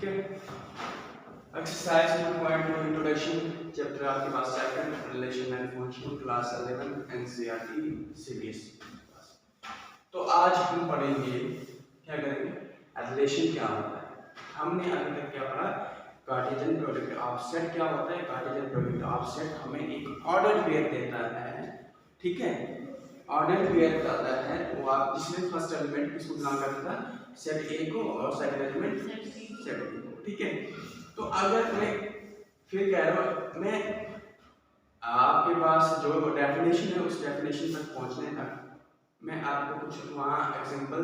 ठीक है। Exercise 2.2 introduction chapter आपके पास second relation and function class 11 NCERT series. तो आज हम पढ़ेंगे, क्या करेंगे, रिलेशन क्या होता है। हमने अभी तक क्या पढ़ा, कार्टेशियन प्रोडक्ट ऑफ सेट क्या होता है। कार्टेशियन प्रोडक्ट ऑफ सेट हमें एक ऑर्डर पेयर देता है, ठीक है, ऑर्डर पेयर देता है वो आप जिसमें फर्स्ट एलिमेंट किसको बिलोंग करता है, सेट ए को, और सेकंड एलिमेंट सेट बी को, ठीक है। तो अगर मैं फिर कह रहा हूँ, मैं आपके पास जो डेफिनेशन है उस डेफिनेशन तक पहुंचने तक मैं आपको कुछ वहाँ एग्जांपल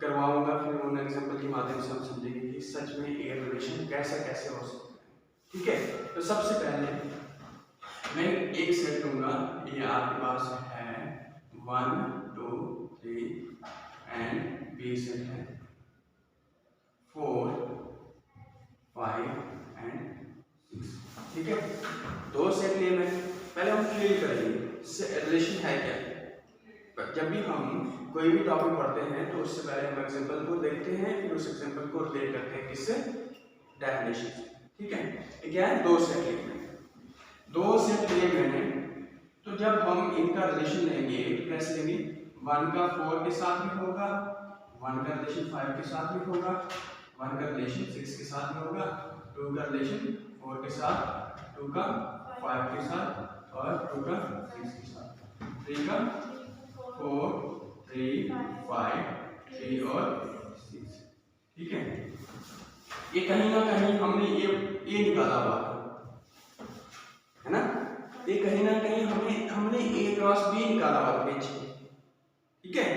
करवाऊंगा, फिर उन एग्जांपल के माध्यम से हम समझेंगे कि सच में ये रिलेशन कैसे कैसे हो सकता है, ठीक है। तो सबसे पहले मैं एक सेट लूंगा, ये आपके पास है 1 2 3 एंड बी सेट है 4 5 एंड 6, ठीक है। दो सेट लिए मैं, पहले हम क्लियर करेंगे रिलेशन है क्या। जब भी हम कोई भी टॉपिक पढ़ते हैं तो उससे पहले हम एग्जांपल को देखते हैं, फिर उस एग्जांपल को रिलेट करते हैं किससे, डेफिनेशन से, ठीक है। क्या है, दो सेट लिए मैंने। तो जब हम इनका रिलेशन लेंगे तो कैसे लेंगे, 1 का 4 के साथ भी होगा, 1 का रिलेशन 5 के साथ भी होगा, 1 का रिलेशन 6 के साथ भी होगा, 2 का रिलेशन 4 के साथ, 2 का 5 के साथ, और 2 का 6 के साथ, 3 का 4 3 5 3 और 6, ठीक है। ये कहीं ना कहीं हमने ये निकाला हुआ है ना, ये कहीं ना कहीं हमने ए क्रॉस बी निकाला हुआ पीछे, ठीक है।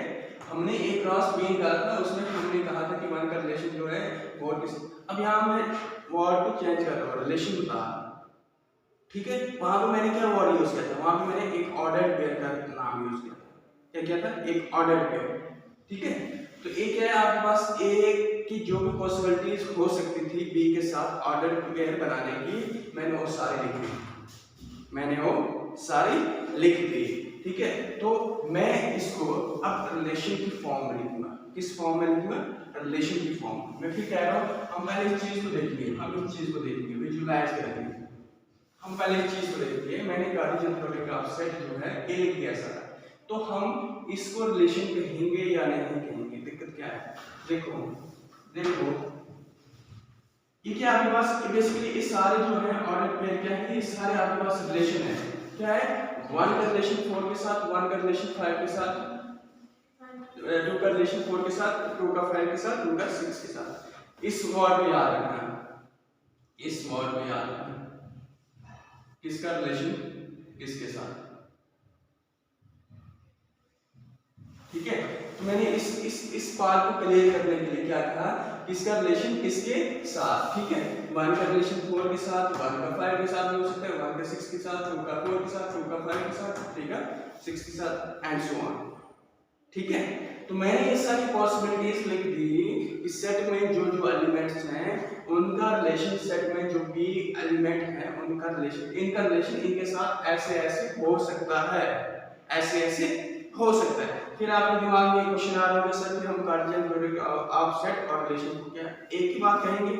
हमने ए क्रॉस बी निकाला था, उसमें हमने कहा था कि 1 का रिलेशन जो है वो अब यहाँ मैं वर्ड को चेंज कर रहा हूँ, रिलेशन बता, ठीक है। वहां पे मैंने क्या वर्ड यूज किया था, वहां पे मैंने एक ऑर्डर्ड पेयर का नाम यूज किया था। क्या किया था, एक ऑर्डर्ड पेयर, ठीक है। तो ए क्या है, आपके पास ए की जो भी पॉसिबिलिटीज हो सकती थी बी के साथ ऑर्डर्ड पेयर बनाने की, मैंने वो सारी लिख दी, ठीक है। तो मैं इसको अब रिलेशन की फॉर्म में लिखूंगा, किस फॉर्म में लिखूंगा, रिलेशन की फॉर्म। मैं फिर कह रहा हूँ, हम पहले इस चीज को देखेंगे, हम इस चीज को देखेंगे, विजुलाइज करेंगे। हम पहले इस चीज को देखेंगे, मैंने कार्टेशियन प्रोडक्ट ऑफ सेट जो है ए लिख दिया सारा, तो हम इसको रिलेशन कहेंगे या नहीं कहेंगे, दिक्कत क्या है। देखो ये क्या आपके पास बेसिकली ये सारे जो है ऑर्डर पेयर क्या है, ये सारे आपके पास रिलेशन है। क्या है, 1 का रिलेशन 4 के साथ, 1 का रिलेशन 5 के साथ, 2 का रिलेशन 4 के साथ, 2 का 5 के साथ, 2 का 6 के साथ। इस वर्ड में याद रखना, इस वर्ड में याद रखना किसका रिलेशन किसके साथ, ठीक है। तो मैंने इस पार्ट को क्लियर करने के लिए क्या कहा, किसका रिलेशन किसके साथ, ठीक है। 1 का रिलेशन 4 के साथ, 1 का 5 के साथ भी हो सकता है, 1 का 6 के साथ, 2 का 4 के साथ, 2 का 5 के साथ, 3 का 6 के साथ एंड सो ऑन, ठीक है। तो मैंने ये सारी पॉसिबिलिटीज लिख दी कि सेट में जो जो एलिमेंट्स हैं उनका रिलेशन, सेट में जो भी एलिमेंट है उनका रिलेशन, इनका रिलेशन इनके साथ ऐसे ऐसे हो सकता है, ऐसे ऐसे हो सकता है। फिर आपके दिमाग में क्वेश्चन आ रहा होगा, सर फिर हम कार्टेशियन प्रोडक्ट ऑफ सेट और रिलेशन को क्या एक ही बात कहेंगे,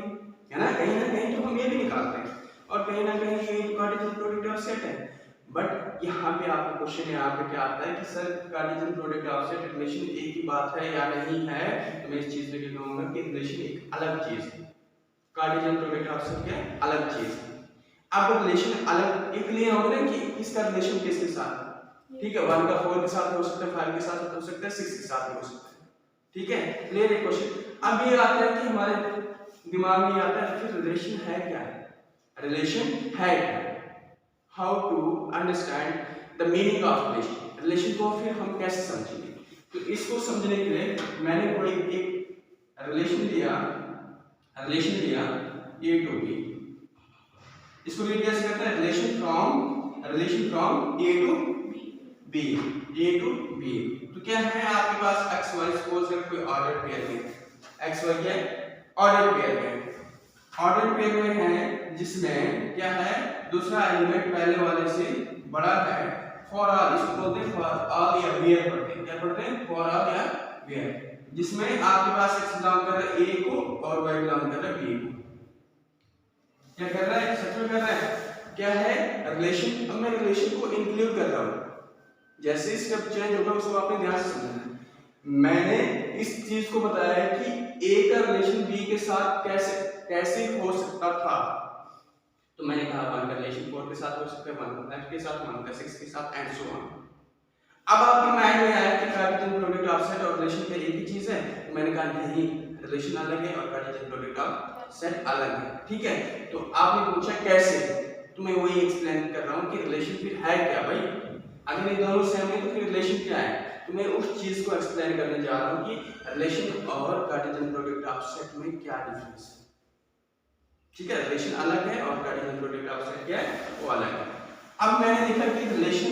है ना, कहीं ना कहीं तो हम ये भी निकालते हैं, और कहीं ना कहीं ये कार्टेशियन प्रोडक्ट ऑफ सेट है। बट यहाँ पे आपका क्वेश्चन यहाँ पे क्या आता है कि sir Cartesian product of set relation एक ही बात है या नहीं है। तो मैं इस चीज पे कहूंगा कि रिलेशन एक अलग चीज है, कार्टेशियन प्रोडक्ट ऑफ सेट क्या है, अलग चीज है। अब रिलेशन अलग एक लिए होगा ना कि इसका रिलेशन किसके साथ, ठीक है, 1 का 4 के साथ हो सकता है, 5 के साथ हो सकता है, 6 के साथ हो सकता है, ठीक है। क्लियर है क्वेश्चन। अब ये आता है कि हमारे दिमाग में आता है फिर रिलेशन है क्या, रिलेशन है क्या, how to understand the meaning of relation, relation को फिर हम कैसे समझेंगे। तो इसको समझने के लिए मैंने कोई एक रिलेशन लिया ए टू बी, इसको रीड कैसे करते हैं, relation from A to B. तो क्या है आपके पास एक्स वाई, सपोज कर कोई ऑर्डर पेयर में एक्स वाई क्या है, ऑर्डर पेयर में है, जिसमें क्या है दूसरा एलिमेंट पहले वाले से बड़ा है। फॉर ऑल, इसको बोलते हैं फॉर ऑल या वेयर पढ़ते हैं, क्या पढ़ते हैं, फॉर ऑल या वेयर, जिसमें आपके पास x बिलोंग कर रहा है a को और y बिलोंग कर रहा है b को, क्या कर रहा है, सच में कर रहा है, क्या है रिलेशन। अब मैं रिलेशन को इंक्लूड कर रहा हूँ, जैसे स्टेप चेंज होगा उसको आपने ध्यान से समझना है। मैंने इस चीज को बताया कि ए का रिलेशन बी के साथ कैसे हो सकता था। तो मैंने कहा 1 का रिलेशन 4 के साथ हो सकता है, 1 का 5 के साथ, 1 का 6 के साथ एंड सो ऑन। अब आपके माइंड में आया कि कार्टेशियन प्रोडक्ट ऑफ सेट और रिलेशन क्या एक ही चीज है। तो मैंने कहा नहीं, रिलेशन अलग है और कार्टेशियन प्रोडक्ट ऑफ सेट अलग है। ठीक है, तो आपने पूछा कैसे, तो मैं वही एक्सप्लेन कर रहा हूँ कि रिलेशन फिर है क्या भाई। अगर ये दोनों सेम है तो फिर रिलेशन क्या है, तो मैं उस चीज को एक्सप्लेन करने जा रहा हूँ कि रिलेशन और कार्टेशियन प्रोडक्ट ऑफ सेट में क्या डिफरेंस है। ठीक है, रिलेशन अलग है और कार्टेशियन प्रोडक्ट ऑफ सेट क्या है, वो अलग है। अब मैंने देखा कि relation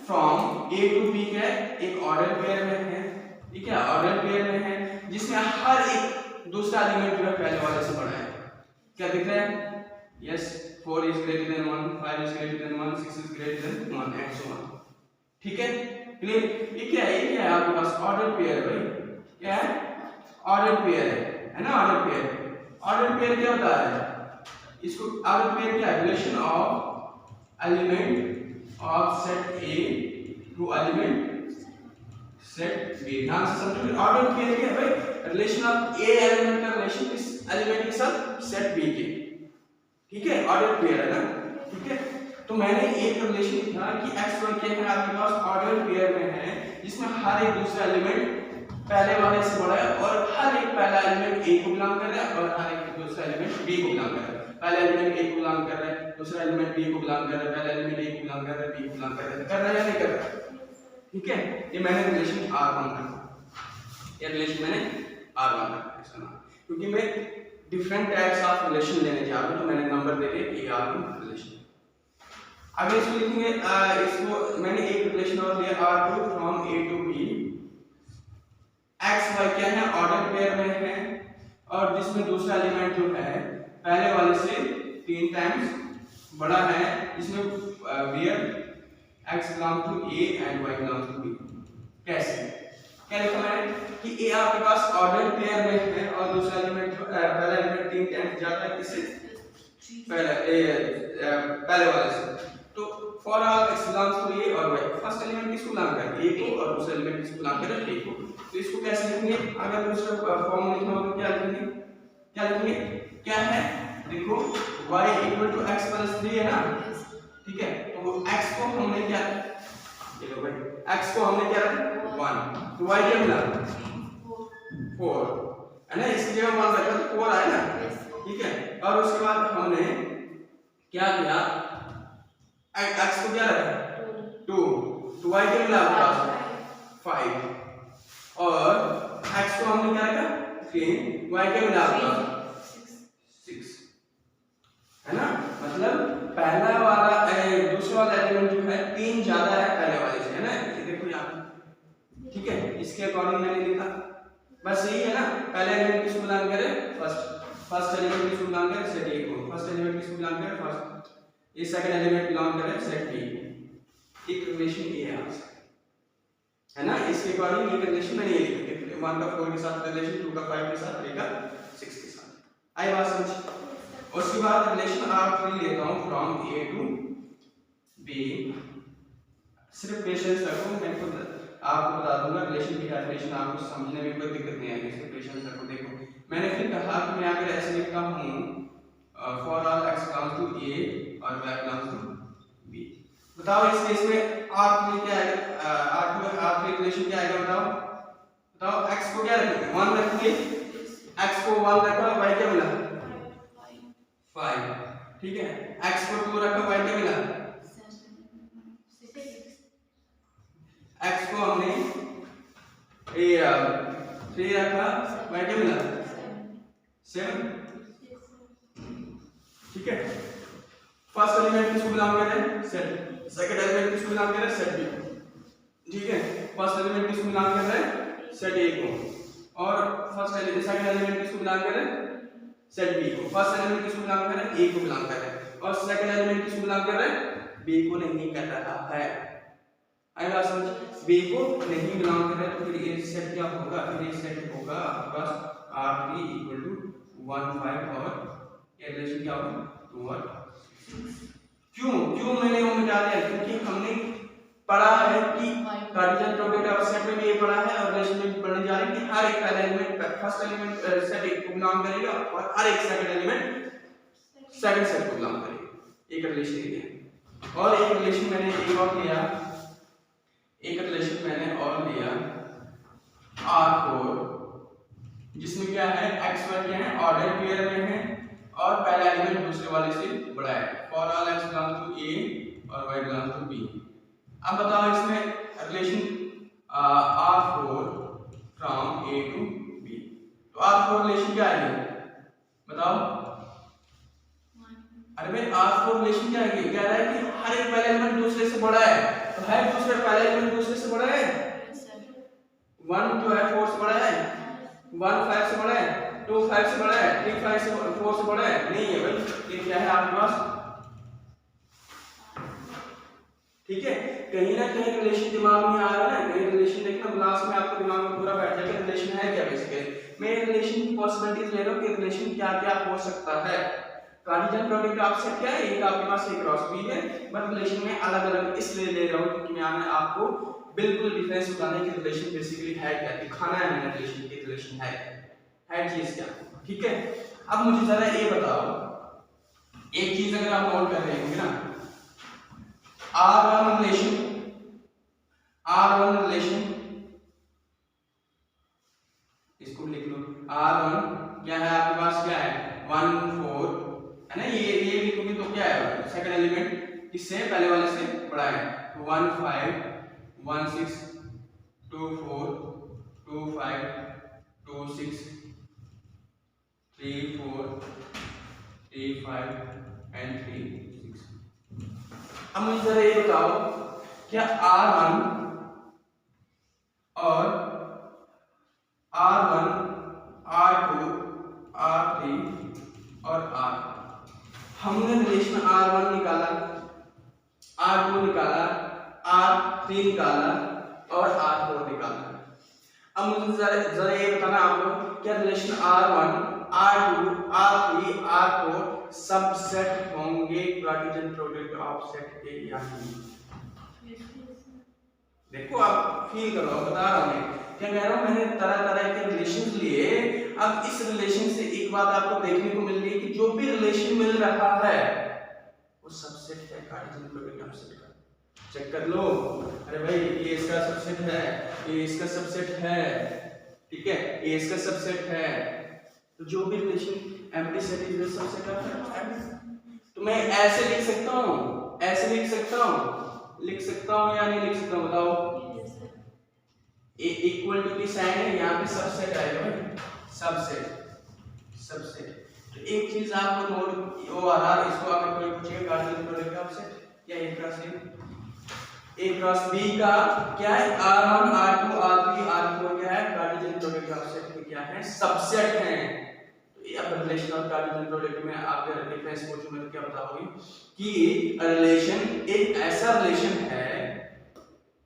from A to B क्या है, एक ऑर्डर पेयर में है। ठीक है, ऑर्डर पेयर में है जिसमें हर एक दूसरा एलिमेंट जो है पहले वाले से बड़ा है। क्या दिख रहा है, yes 4 is greater than 1, 5 is greater than 1, 6 is greater than 1 and so on. ठीक है, क्लियर। ये क्या है आपके पास ऑर्डर पेयर है भाई, क्या है ऑर्डर पेयर है ना। ऑर्डर पेयर क्या होता है, इसको ऑर्डर पेयर क्या है, relation of element of set A to element set B. ध्यान से समझो, ऑर्डर पेयर क्या है भाई, रिलेशन ऑफ ए एलिमेंट का रिलेशन इस एलिमेंट के साथ सेट बी के। ठीक है, ऑर्डर पेयर है ना। ठीक है, तो मैंने एक रिलेशन लिखा कि x y क्या है आपके पास ऑर्डर पेयर में है जिसमें हर एक दूसरा एलिमेंट पहले वाले से बड़ा है और हर एक पहला एलिमेंट a को बिलोंग कर रहा है और हर एक दूसरा एलिमेंट b को बिलोंग कर रहा है। पहला एलिमेंट a को बिलोंग कर रहा है, दूसरा एलिमेंट b को बिलोंग कर रहा है, पहला एलिमेंट a को बिलोंग कर रहा है, b को बिलोंग कर रहा है या नहीं कर रहा है। ठीक है, ये मैंने रिलेशन R1 रखा, ये रिलेशन मैंने R1 रखा इसका नाम, क्योंकि मैं डिफरेंट टाइप्स ऑफ रिलेशन लेने जा रहा हूं तो मैंने नंबर दे दिया कि R1 रिलेशन। अब इसको लिखेंगे, इसको मैंने एक रिलेशन और लिया R2 from A to B। x y क्या है, ऑर्डर पेयर में है और जिसमें दूसरा एलिमेंट जो है पहले वाले से 3 टाइम्स बड़ा है, जिसमें where x belongs to A and y belongs to B। कैसे, क्या लिखा मैंने कि A आपके पास ऑर्डर पेयर में है और दूसरा एलिमेंट पहला एलिमेंट 3 टाइम्स जाता है किससे, पहले वाले से। तो for all x belongs to A और y, फर्स्ट एलिमेंट किसको बिलोंग करता है A को और दूसरा एलिमेंट किसको बिलोंग करता है B को। तो इसको कैसे लिखेंगे, अगर दूसरा फॉर्म लिखना हो तो क्या लिखेंगे, क्या है देखो y equal to x plus 3 है ना। ठीक है, तो x को हमने क्या, ये लो भाई x को हमने क्या रखा 1, तो y क्या मिला 4 है ना, इसकी जगह 1 रखा तो 4 आया ना। ठीक है, और उसके बाद हमने क्या किया, x को क्या रखा 2, तो y क्या मिला आपके पास 5 और x को हमने क्या रखा 3, y क्या मिला आपके पास 6 है ना। मतलब पहला वाला दूसरा वाला एलिमेंट जो है 3 ज्यादा है पहले वाले से, है ना, ये देखो यहाँ। ठीक है, इसके अकॉर्डिंग मैंने लिखा, बस यही है ना। पहला एलिमेंट किसको बिलोंग करे, फर्स्ट एलिमेंट किसको बिलोंग करे सेट A को, फर्स्ट एलिमेंट किसको बिलोंग करे फर्स्ट, ये सेकंड एलिमेंट बिलोंग करे सेट B को। एक रिलेशन ये है ना, इसके अकॉर्डिंग एक रिलेशन मैंने ये लिखा 1 का 4 के साथ रिलेशन, 2 का 5 के साथ, 3 का 6 के साथ। आई बात समझ। उसके बाद रिलेशन R3 लेता हूं फ्रॉम A टू B। सिर्फ पेशेंस रखो, मैं खुद आपको बता दूंगा रिलेशन की डेफिनेशन, आपको समझने में कोई दिक्कत नहीं आएगी, सिर्फ पेशेंस रखो। देखो मैंने फिर कहा कि मैं अगर ऐसे लिखता हूं for all x belongs to A और y belongs to B, बताओ इस केस में R3 क्या आएगा, R3 रिलेशन क्या आएगा, बताओ x को क्या रखेंगे 1 रखेंगे, x को 1 रखा y क्या मिला 5। ठीक है, x को 2 रखा y क्या मिला 6, x को हमने 3 रखा y क्या मिला 7। ठीक है, फर्स्ट एलिमेंट किसको बिलोंग कर रहा है सेट, सेकंड एलिमेंट किसको बिलोंग कर रहा है सेट B को। ठीक है, फर्स्ट एलिमेंट किसको बिलोंग कर रहा है सेट A को और सेकंड एलिमेंट किसको बिलोंग कर रहा है सेट B को। फर्स्ट एलिमेंट किसको बिलोंग कर रहा है A को बिलोंग कर रहा है और सेकंड एलिमेंट किसको बिलोंग कर रहा है B को नहीं कर रहा है। आई बात समझ, B को नहीं बिलोंग कर रहा है तो फिर ये सेट क्या होगा, फिर ये सेट होगा आपके पास R3 = 1 5 और ये रिलेशन क्या होगा 2 और क्यों मैंने वो मिटा दिया, क्योंकि हमने पढ़ा है कि कार्टेशियन प्रोडक्ट ऑफ सेट में भी ये पढ़ा है और रिलेशन में भी पढ़ने जा रहे हैं कि हर एक पहला एलिमेंट फर्स्ट एलिमेंट सेट एक को बिलोंग करेगा और हर एक सेकंड एलिमेंट सेकंड सेट को बिलोंग करेगा। एक रिलेशन है। और एक रिलेशन मैंने और लिया R4, जिसमें क्या है x1 क्या है ऑर्डर पेयर में है और पहला एलिमेंट दूसरे वाले से बड़ा है। For all x belong to A और y बिलोंग टू B। अब बताओ इसमें relation R4 from A to B, तो R4 रिलेशन क्या है बताओ। अरे भाई R4 रिलेशन क्या है, कह रहा है कि हर एक पहला एलिमेंट दूसरे से बड़ा है, तो है दूसरा पहला एलिमेंट दूसरे से बड़ा है, 1 जो है 4 से बड़ा है, 1 5 से बड़ा है, 2 5 से बड़ा है, 3 5 से 4 से बड़ा है, नहीं है भाई। ये क्या है आपके पास, ठीक है। कहीं ना कहीं रिलेशन दिमाग में आ रहा है, कहीं रिलेशन देखना क्लास में आपको दिमाग में पूरा बैठ जाएगा रिलेशन है क्या। बेसिकली मैं रिलेशन की पॉसिबिलिटीज ले रहा हूं कि रिलेशन क्या क्या हो सकता है। कार्टेशियन प्रोडक्ट ऑफ सेट क्या है, एक आपके पास एक क्रॉस भी है, बट रिलेशन में अलग अलग इसलिए ले रहा हूं क्योंकि मैं आपको बिल्कुल डिफरेंस बताने की रिलेशन बेसिकली है क्या, दिखाना है मैंने रिलेशन की रिलेशन है चीज क्या, ठीक है। अब मुझे जरा ये बताओ, एक चीज अगर आप नोट कर रहे होंगे ना, R1 रिलेशन इसको लिख लो। R1 क्या है आपके पास, क्या है 1 4 है ना, ये लिखोगे तो क्या है सेकंड एलिमेंट किससे पहले वाले से बड़ा है, 1 5 1 6 2 4 2 5 2 6 3 4 3 5 and 3 6। अब मुझे जरा ये बताओ, क्या R1 और R1 R2 R3 और R, हमने रिलेशन R1 निकाला, R2 निकाला, R3 निकाला और R4 निकाला। अब मुझे जरा ये बताना आपको, क्या relation R1 R2 R3 R4 subset होंगे कार्टेशियन प्रोडक्ट ऑफ सेट के या नहीं। देखो आप फील करो, बता रहा हूं मैं क्या कह रहा हूं, मैंने तरह तरह के रिलेशंस लिए। अब इस रिलेशन से एक बात आपको देखने को मिल रही है कि जो भी रिलेशन मिल रहा है वो सबसेट है कार्टेशियन प्रोडक्ट ऑफ सेट का। चेक कर लो, अरे भाई ये इसका सबसेट है, ये इसका सबसेट है, ठीक है, ये इसका सबसेट है, तो जो भी relation empty set is the subset of M. तो मैं ऐसे लिख सकता हूं, ऐसे लिख सकता हूं या नहीं लिख सकता हूं बताओ। ए इक्वल टू की साइन है, यहाँ पे सबसेट आएगा भाई, सबसेट। तो एक चीज आपको नोट वो आ रहा है, इसको अगर कोई पूछेगा कार्टेशियन प्रोडक्ट ऑफ सेट क्या A क्रॉस B का क्या है, R1 R2 R3 R4 क्या है कार्टेशियन प्रोडक्ट ऑफ सेट में क्या है, सबसेट है। तो ये अब रिलेशन और कार्टेशियन प्रोडक्ट में आप अगर डिफरेंस पूछूं मैं क्या बताओगे कि रिलेशन एक ऐसा रिलेशन है,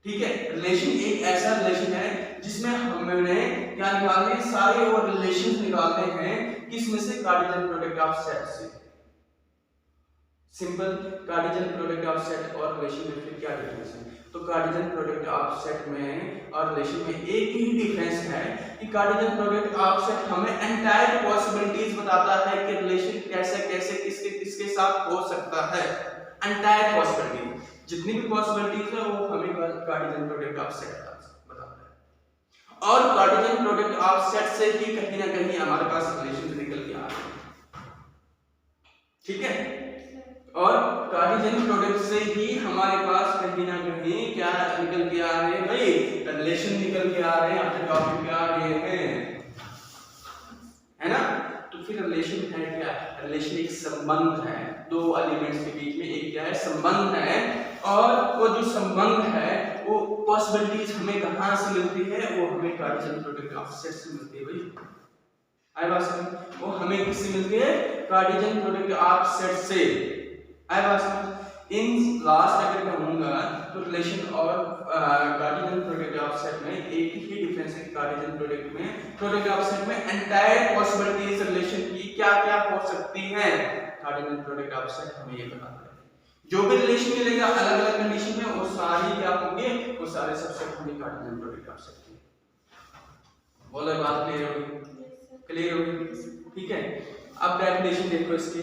ठीक है, रिलेशन एक ऐसा रिलेशन है जिसमें हमने क्या निकालने, सारे वो रिलेशंस निकालने हैं किसमें से, कार्टेशियन प्रोडक्ट ऑफ सेट से। Simple, Cartesian product of set और रिलेशन में फिर क्या डिफरेंस है, तो कार्टेशियन प्रोडक्ट ऑफ सेट में और रिलेशन में एक ही डिफरेंस है कि कार्टेशियन प्रोडक्ट ऑफ सेट हमें एंटायर पॉसिबिलिटीज बताता है कि रिलेशन कैसे कैसे किसके किसके साथ हो सकता है। एंटायर पॉसिबिलिटी, जितनी भी पॉसिबिलिटीज है वो हमें कार्टेशियन प्रोडक्ट ऑफ सेट बताता है। और कार्टेशियन प्रोडक्ट ऑफ सेट से ही कहीं ना कहीं हमारे पास रिलेशन निकल के आ रहे हैं, ठीक है। और कार्टेशियन प्रोडक्ट से ही हमारे पास कहीं ना कहीं क्या निकल के आ रहे हैं भाई, रिलेशन निकल के आ रहे हैं, अपने टॉपिक पे आ रहे हैं, है ना। तो फिर रिलेशन है क्या, रिलेशन एक संबंध है दो एलिमेंट्स के बीच में, एक क्या है संबंध है, और वो जो संबंध है वो पॉसिबिलिटीज हमें कहां से मिलती है, वो हमें कार्टेशियन प्रोडक्ट ऑफ सेट से मिलती है भाई। आई बात समझ, वो हमें किससे मिलती है, कार्टेशियन प्रोडक्ट ऑफ सेट से। आई बात समझ। इन लास्ट अगर कहूंगा तो रिलेशन और कार्टेशियन प्रोडक्ट ऑफ सेट में एक ही डिफरेंस है, कार्टेशियन प्रोडक्ट ऑफ सेट में एंटायर पॉसिबिलिटीज रिलेशन की क्या क्या हो सकती हैं, कार्टेशियन प्रोडक्ट ऑफ सेट हमें ये बताना है। जो भी रिलेशन मिलेगा अलग अलग कंडीशन में वो सारी क्या होंगे, वो सारे सबसेट होंगे कार्टेशियन प्रोडक्ट ऑफ सेट के। बोलो बात क्लियर होगी? क्लियर होगी, ठीक है। अब डेफिनेशन देखो इसकी,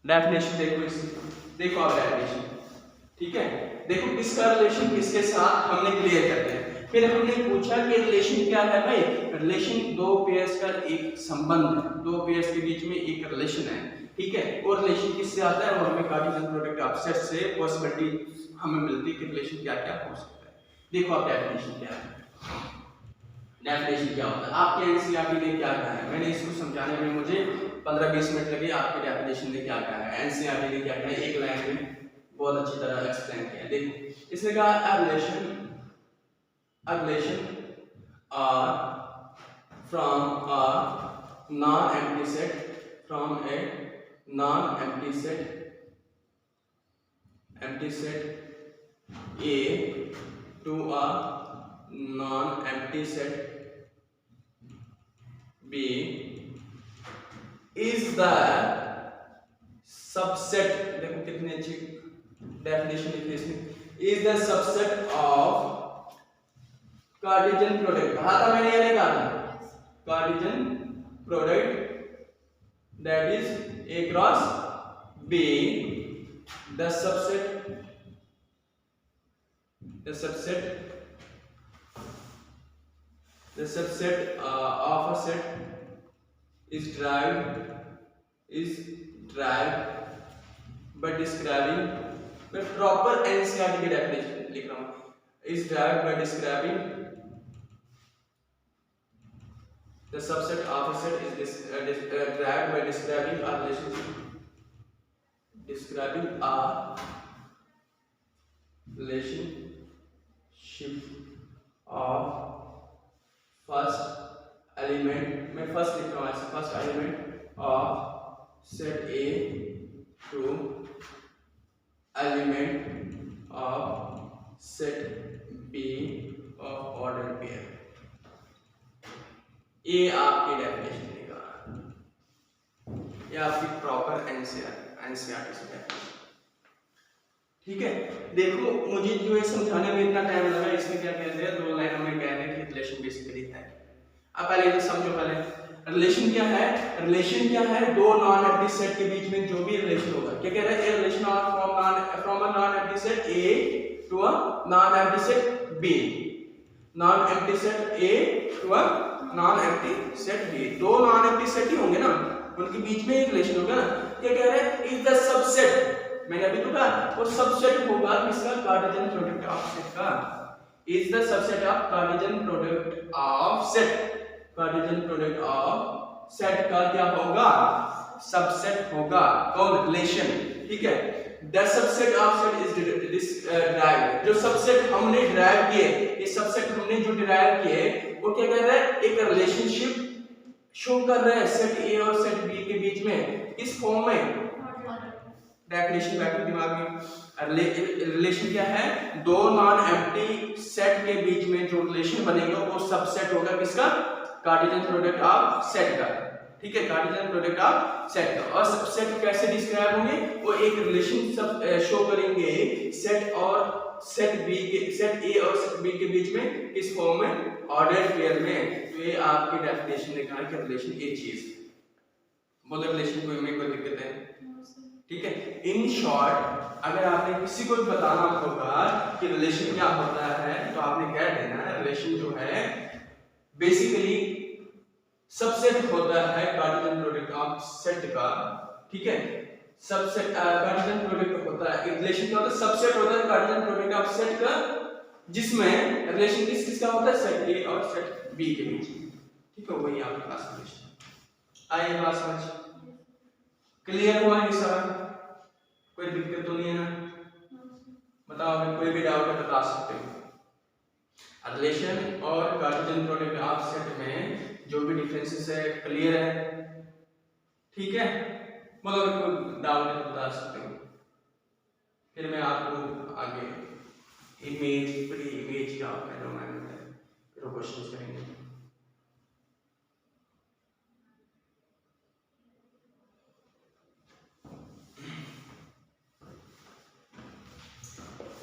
डेफिनेशन देखो इसकी, देखो आप डेफिनेशन, ठीक है। देखो किसका रिलेशन किसके साथ हमने क्लियर करते हैं। फिर हमने पूछा कि रिलेशन क्या है भाई, रिलेशन दो पेयर्स का एक संबंध है, दो पेयर्स के बीच में एक रिलेशन है, ठीक है। और रिलेशन किससे आता है, और हमें कार्टेशियन प्रोडक्ट ऑफ सेट से पॉसिबिलिटी हमें मिलती है कि रिलेशन क्या क्या हो सकता है। देखो आप डेफिनेशन क्या है, डेफिनेशन क्या होता है, आपके एनसीईआरटी ने क्या कहा है। मैंने इसको समझाने में मुझे 15-20 मिनट लगे, आपके डेफिनेशन ने क्या कहा है, एनसीईआरटी ने क्या कहा है, एक लाइन में बहुत अच्छी तरह एक्सप्लेन किया। देखो इसने कहा a relation from a non-empty set, from a non-empty set A to a non-empty set B is the subset, देखो कितनी अच्छी डेफिनेशन लिखी इसने, is the subset of Cartesian product. कहा था मैंने या नहीं कहा था, Cartesian product that is A cross B, the subset of a set is derived by describing, मैं प्रॉपर एनसीईआरटी की डेफिनेशन लिख रहा हूँ, is derived by describing the subset of a set is derived by describing a relationship of first element, मैं first लिख रहा हूँ ऐसे, first element of set A to element of set B of ordered pair। ये आपकी definition निकाला, ये आपकी प्रॉपर एनसीईआरटी से डेफिनेशन, ठीक है। देखो मुझे जो ये समझाने में इतना टाइम लगा, इसमें क्या कहते हैं, दो लाइनों में कहते हैं कि रिलेशन बेसिकली है। अब पहले तो समझो, पहले रिलेशन क्या है, रिलेशन क्या है, दो नॉन एम्प्टी सेट के बीच में जो भी रिलेशन होगा, क्या कह रहा है, a relation from a non empty set A to a non empty set B, non empty set A to a non empty set B, दो नॉन एम्प्टी सेट ही होंगे ना, उनके बीच में एक रिलेशन होगा ना। क्या कह रहे हैं, इज द सबसेट, मैंने अभी तो कहा वो सबसेट होगा किसका, कार्टेशियन प्रोडक्ट ऑफ सेट का, is the subset of Cartesian product of set, Cartesian product of set का क्या होगा, सबसेट होगा, कौन, रिलेशन, ठीक है। The subset of set is derived, जो सबसेट हमने डिराइव किए, ये सबसेट हमने जो डिराइव किए वो क्या कर रहा है, एक रिलेशनशिप शो कर रहा है सेट ए और सेट बी के बीच में, किस फॉर्म में, डेफिनेशन बैठो दिमाग में। रिलेशन क्या है, दो नॉन एम्प्टी सेट के बीच में जो रिलेशन बनेगा वो सबसेट होगा किसका, कार्टेशियन प्रोडक्ट ऑफ सेट का, ठीक है, कार्टेशियन प्रोडक्ट ऑफ सेट का। और सबसेट कैसे डिस्क्राइब होंगे, वो एक रिलेशन सब शो करेंगे सेट और सेट बी के, सेट ए और सेट बी के बीच में, किस फॉर्म में, ऑर्डर्ड पेयर में। तो ये आपकी डेफिनेशन ने कहा कि रिलेशन एक चीज, बोलो रिलेशन में कोई दिक्कत है, ठीक है। इन शॉर्ट अगर आपने किसी को बताना होगा कि रिलेशन क्या होता है, तो आपने कह देना है रिलेशन जो है बेसिकली सबसेट होता है कार्टेशियन प्रोडक्ट ऑफ सेट का, ठीक है। सबसेट कार्टेशियन प्रोडक्ट होता है, रिलेशन क्या होता है, सबसेट होता है कार्टेशियन प्रोडक्ट ऑफ सेट का, जिसमें रिलेशन किसका होता है, सेट ए और सेट बी के बीच, ठीक है, वही आपके पास रिलेशन। आइए बात समझ क्लियर हुआ ये सारा, कोई दिक्कत तो नहीं है ना, बताओ अगर कोई भी डाउट है बता सकते हो। रिलेशन और कार्टेशियन प्रोडक्ट ऑफ सेट में जो भी डिफरेंसेस है क्लियर है, ठीक है, मतलब कोई डाउट है तो बता सकते हो, फिर मैं आपको आगे इमेज प्री इमेज क्या एनवायरनमेंट है फिर क्वेश्चंस करेंगे।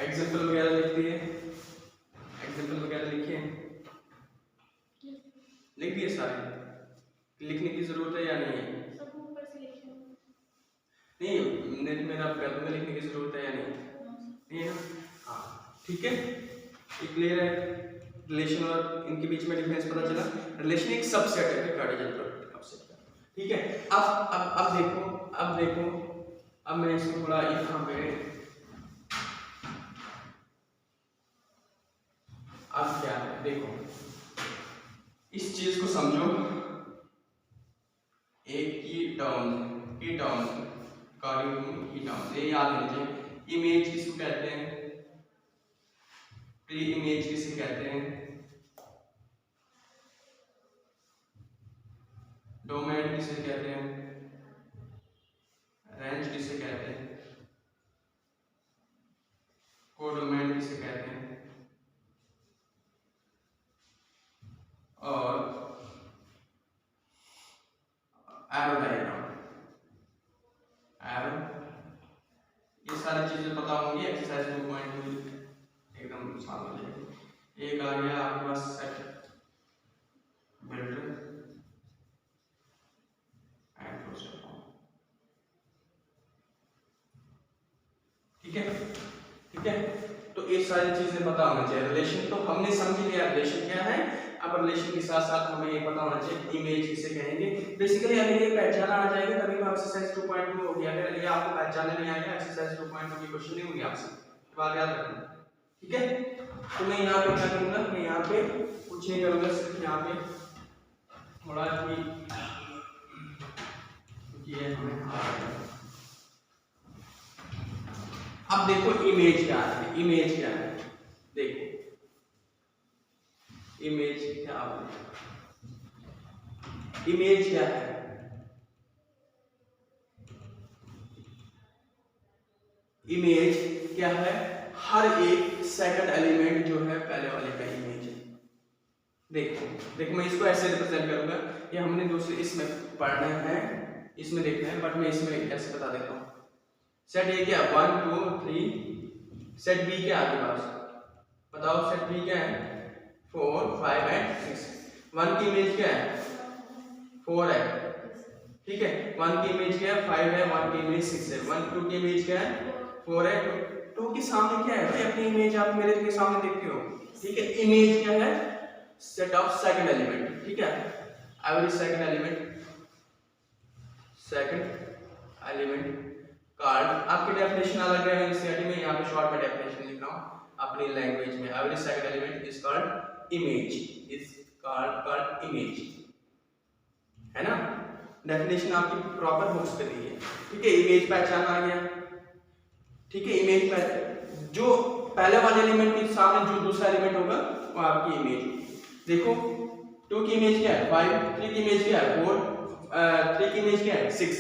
एग्जाम्पल वगैरह लिखती है, एग्जाम्पल वगैरह लिखिए, लिख दिए सारे, लिखने की जरूरत है या नहीं है? नहीं, मेरा कर दूंगा, लिखने की जरूरत है या नहीं? नहीं है ना? हाँ ठीक है, ये क्लियर है। रिलेशन और इनके बीच में डिफरेंस पता चला। रिलेशन एक सबसेट है कार्टेशियन प्रोडक्ट सबसेट का, ठीक है। अब देखो अब मैं इसको थोड़ा यहाँ पे अब क्या है देखो, इस चीज को समझो, एक कीटोन ये याद लीजिए। इमेज किसको कहते हैं? प्री इमेज किसे कहते हैं? डोमेन किसे कहते हैं? रेंज किसे कहते हैं? कोडोमेन किसे कहते हैं? और एरो डायग्राम, एरो, ये सारी चीजें पता होंगी। एक्सरसाइज 2.2 एकदम आसान हो जाएगी। एक आ गया आपके पास set builder and closure form, ठीक है ठीक है। तो ये सारी चीजें पता होना चाहिए। रिलेशन तो हमने समझ लिया रिलेशन क्या है। अब रिलेशन के साथ साथ हमें ये पता होना चाहिए इमेज किसे कहेंगे। बेसिकली अगर ये पहचाना आ जाएगा तभी तो एक्सरसाइज 2.2 हो गया। अगर ये आपको पहचानने नहीं आएगा एक्सरसाइज 2.2 की क्वेश्चन नहीं होगी आपसे, बात याद रखना, ठीक है। तो मैं यहाँ पे क्या करूंगा, मैं यहाँ पे कुछ नहीं करूंगा, सिर्फ यहाँ पे थोड़ा ये हमें अब देखो इमेज क्या है, इमेज क्या है देखो, इमेज क्या है, इमेज क्या है? इमेज क्या है? हर एक सेकंड एलिमेंट जो है पहले वाले का इमेज है। देखो मैं इसको ऐसे रिप्रेजेंट करूंगा, ये हमने दूसरे इसमें पढ़ना है, इसमें देखना है, बट मैं इसमें ऐसे बता देता हूँ। सेट ए क्या 1 2 3, सेट बी क्या आपके पास बताओ, सेट बी क्या है 4 5 एंड 6। 1 की इमेज क्या है 4 है, ठीक है। 1 की इमेज क्या है 5 है, 1 की इमेज 6 है। 1 2 की इमेज क्या है 4 है, 2 के सामने क्या है भाई, अपनी इमेज आप मेरे के सामने देखते हो, ठीक है। इमेज क्या है सेट ऑफ सेकंड एलिमेंट, ठीक है। एवरी सेकंड एलिमेंट कार्ड, आपकी डेफिनेशन अलग है एनसीईआरटी में, यहाँ पे शॉर्ट में डेफिनेशन लिख रहा हूँ अपनी लैंग्वेज में। Every second element is called image, है ना। डेफिनेशन आपकी प्रॉपर बुक्स पे दी है, ठीक है। इमेज पहचान आ गया, ठीक है। इमेज जो पहले वाले एलिमेंट के सामने जो दूसरा एलिमेंट होगा वो आपकी इमेज होगी। देखो 2 की इमेज क्या है 5, 3 की इमेज क्या है 4, 3 की इमेज क्या है 6।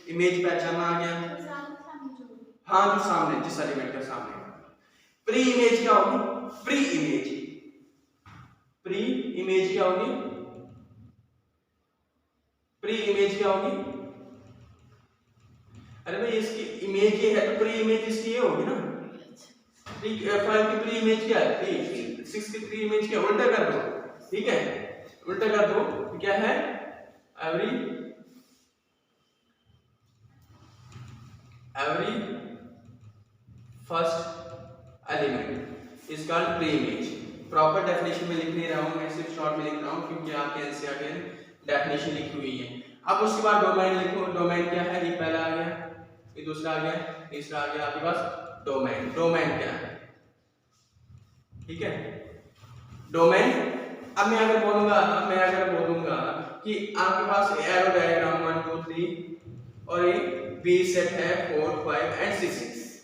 इमेज पहचानना आ गया, हाँ जो सामने जिस एलिमेंट के सामने। प्री इमेज क्या होगी, प्री इमेज क्या होगी, अरे भाई इसकी इमेज ये है तो प्री इमेज इसकी ये होगी ना। 5 की प्री इमेज क्या है 3, 6 की प्री इमेज क्या, उल्टा कर दो, ठीक है, उल्टा कर दो क्या है every first element is called pre image. Proper definition में लिख नहीं रहा हूं मैं, सिर्फ शॉर्ट में लिख रहा हूं क्योंकि आपके एनसीईआरटी में डेफिनेशन लिखी हुई है। अब उसके बाद डोमेन लिखो, डोमेन क्या है, ये पहला आ गया, ये दूसरा आ गया, तीसरा आ गया आपके पास डोमेन। डोमेन क्या है, ठीक है। डोमेन अब मैं अगर बोलूंगा कि आपके पास एरो डायग्राम 1 2 3 और एक बी सेट है 4 5 एंड 6,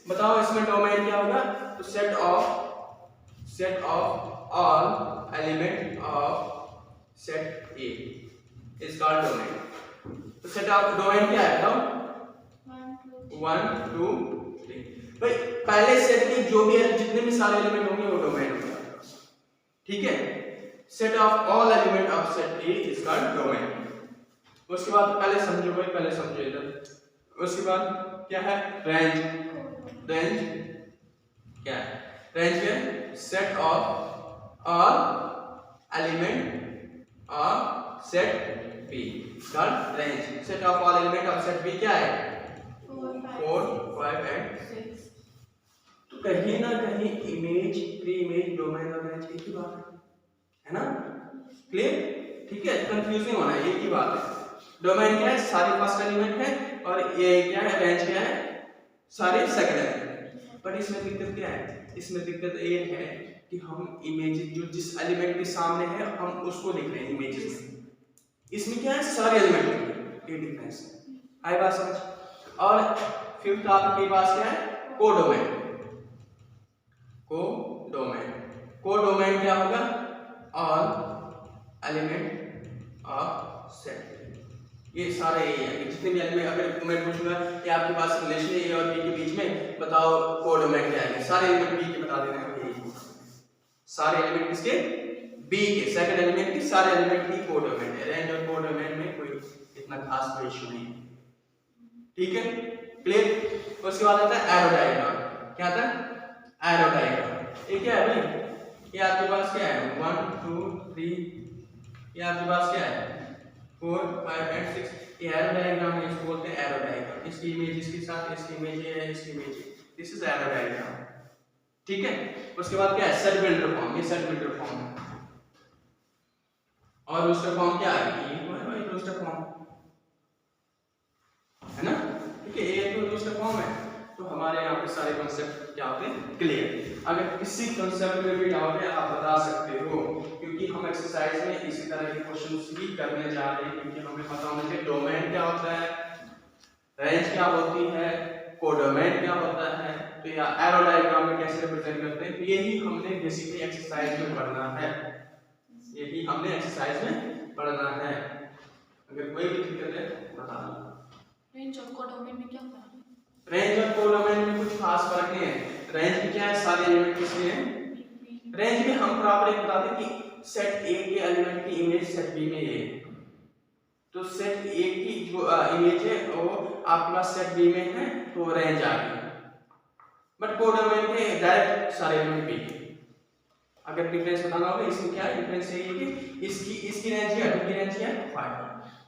बताओ इसमें डोमेन क्या होगा, तो set of all element of set A is called domain. तो सेट ऑफ डोमेन क्या है बताओ 1 2 3। भाई पहले सेट के जो भी जितने भी सारे एलिमेंट होंगे वो डोमेन होगा, ठीक है। Set of all element of set A is called domain. उसके बाद पहले समझो इधर। उसके बाद क्या है रेंज क्या है, रेंज क्या है? Set of all element of set B called range. Set of all element of set B क्या है? 4 5 एंड 6। तो कहीं ना कहीं इमेज, प्री इमेज, डोमेन और रेंज एक ही बात है ना? क्लियर? ठीक है, कंफ्यूजिंग होना है, एक ही बात है। डोमेन क्या है? सारे फर्स्ट एलिमेंट है, और ये क्या है? रेंज क्या है? सारे सेकंड एलिमेंट। बट इसमें दिक्कत क्या है? इसमें दिक्कत ये है कि हम इमेज जो जिस एलिमेंट के सामने है हम उसको लिख रहे हैं इमेजेस में। इसमें क्या है? सारे एलिमेंट लिख रहे हैं, ये डिफरेंस है। आई बात समझ? और फिफ्थ आपके पास क्या है? कोडोमेन। कोडोमेन क्या होगा? All element of set. ये सारे ये है, जितने भी एलिमेंट, अगर मैं पूछूंगा कि आपके पास रिलेशन है ए और बी के बीच में, बताओ कोडोमेन क्या है? सारे एलिमेंट बी के बता देना है। सारे एलिमेंट किसके? बी के। सेकंड एलिमेंट के सारे एलिमेंट की कोडोमेन है। रेंज और कोडोमेन में कोई इतना खास कोई इशू नहीं है। ठीक है, क्लियर? उसके बाद आता है एरो डायग्राम। क्या आता है? Arrow diagram. ये क्या है भाई? ये आपके पास क्या है? 1 2 3, ये आपके पास क्या है? 4 5 एंड 6। ये एरो डायग्राम है, इसको बोलते हैं एरो डायग्राम। इसकी इमेज इसके साथ, इसकी इमेज ये है, इसकी इमेज ये। This is arrow diagram. ठीक है, उसके बाद क्या है? Set builder form. ये सेट बिल्डर फॉर्म है, और उसका फॉर्म क्या है? ये भाई दूसरा फॉर्म है ना? ठीक है, ये तो दूसरा फॉर्म है। तो हमारे यहाँ पे सारे कॉन्सेप्ट क्या होते हैं? क्लियर। अगर किसी कॉन्सेप्ट में भी डाउट है आप बता सकते हो, क्योंकि हम एक्सरसाइज में इसी तरह के क्वेश्चंस भी करने जा रहे हैं, क्योंकि हमें पता होना चाहिए डोमेन क्या होता है, रेंज क्या होती है, कोडोमेन क्या होता है, तो या एरो डायग्राम में कैसे रिप्रेजेंट करते हैं। तो यही हमने बेसिकली एक्सरसाइज में पढ़ना है, यही हमने एक्सरसाइज में पढ़ना है। अगर कोई भी दिक्कत है बता दो। रेंज और कोडोमेन में क्या फर्क है? रेंज और कोडोमेन में कुछ खास फर्क नहीं है। रेंज में क्या है? सारे एलिमेंट किसके हैं? रेंज में हम प्रॉपर एक बताते हैं कि सेट ए के एलिमेंट की इमेज सेट बी में ये है, तो सेट ए की जो इमेज है वो आपके पास सेट बी में है, तो रेंज आ गई। बट कोडोमेन के डायरेक्ट सारे एलिमेंट बी के। अगर डिफरेंस बताना होगा, इसमें क्या है डिफरेंस? ये है कि इसकी रेंज क्या है? 2 की रेंज क्या है? 5,